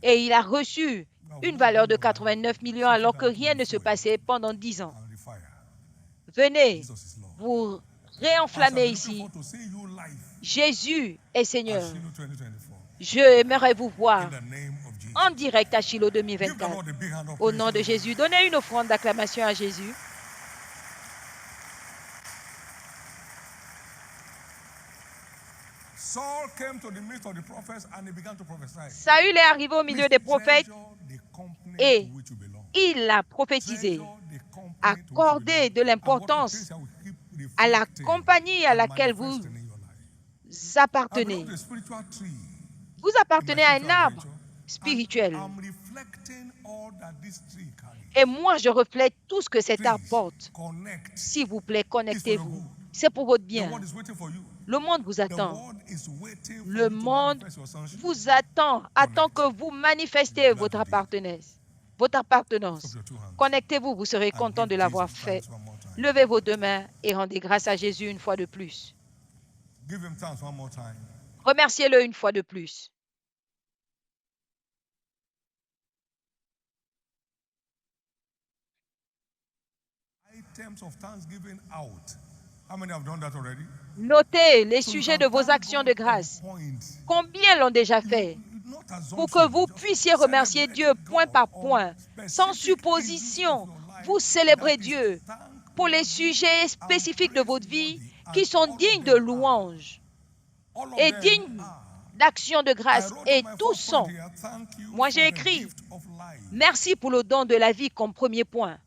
Et il a reçu une valeur de 89 millions alors que rien ne se passait pendant 10 ans. Venez vous réenflammer ici. Jésus est Seigneur. Je aimerais vous voir en direct à Shiloh 2024. Au nom de Jésus, donnez une offrande d'acclamation à Jésus. Saül est arrivé au milieu des prophètes et il a prophétisé. Accordez de l'importance à la compagnie à laquelle vous appartenez. Vous appartenez à un arbre spirituel. Et moi, je reflète tout ce que cet arbre porte. S'il vous plaît, connectez-vous. C'est pour votre bien. Le monde vous attend. Le monde vous attend. Attend que vous manifestez votre appartenance. Connectez-vous, vous serez content de l'avoir fait. Levez vos deux mains et rendez grâce à Jésus une fois de plus. Remerciez-le une fois de plus. Notez les sujets de vos actions de grâce. Combien l'ont déjà fait? Pour que vous puissiez remercier Dieu point par point, sans supposition. Vous célébrez Dieu pour les sujets spécifiques de votre vie qui sont dignes de louange et dignes d'action de grâce. Et tous sont. Moi, j'ai écrit « Merci pour le don de la vie » comme premier point.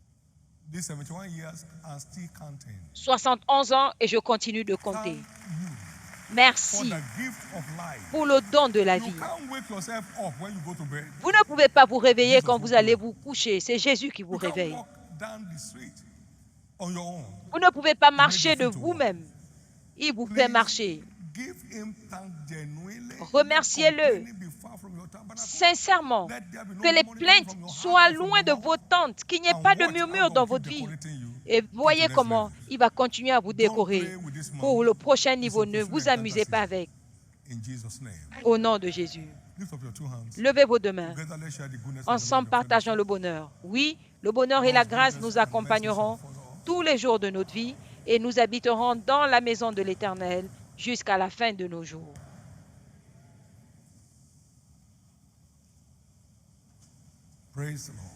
71 ans et je continue de compter. Merci pour le don de la vie. Vous ne pouvez pas vous réveiller quand vous allez vous coucher. C'est Jésus qui vous réveille. Vous ne pouvez pas marcher de vous-même. Il vous fait marcher. Remerciez-le sincèrement. Que les plaintes soient loin de vos tentes, qu'il n'y ait pas de murmure dans votre vie. Et voyez comment il va continuer à vous décorer. Pour le prochain niveau, ne vous amusez pas avec. Au nom de Jésus. Levez vos deux mains. Ensemble, partageons le bonheur. Oui, le bonheur et la grâce nous accompagneront tous les jours de notre vie et nous habiterons dans la maison de l'Éternel jusqu'à la fin de nos jours. Praise the Lord.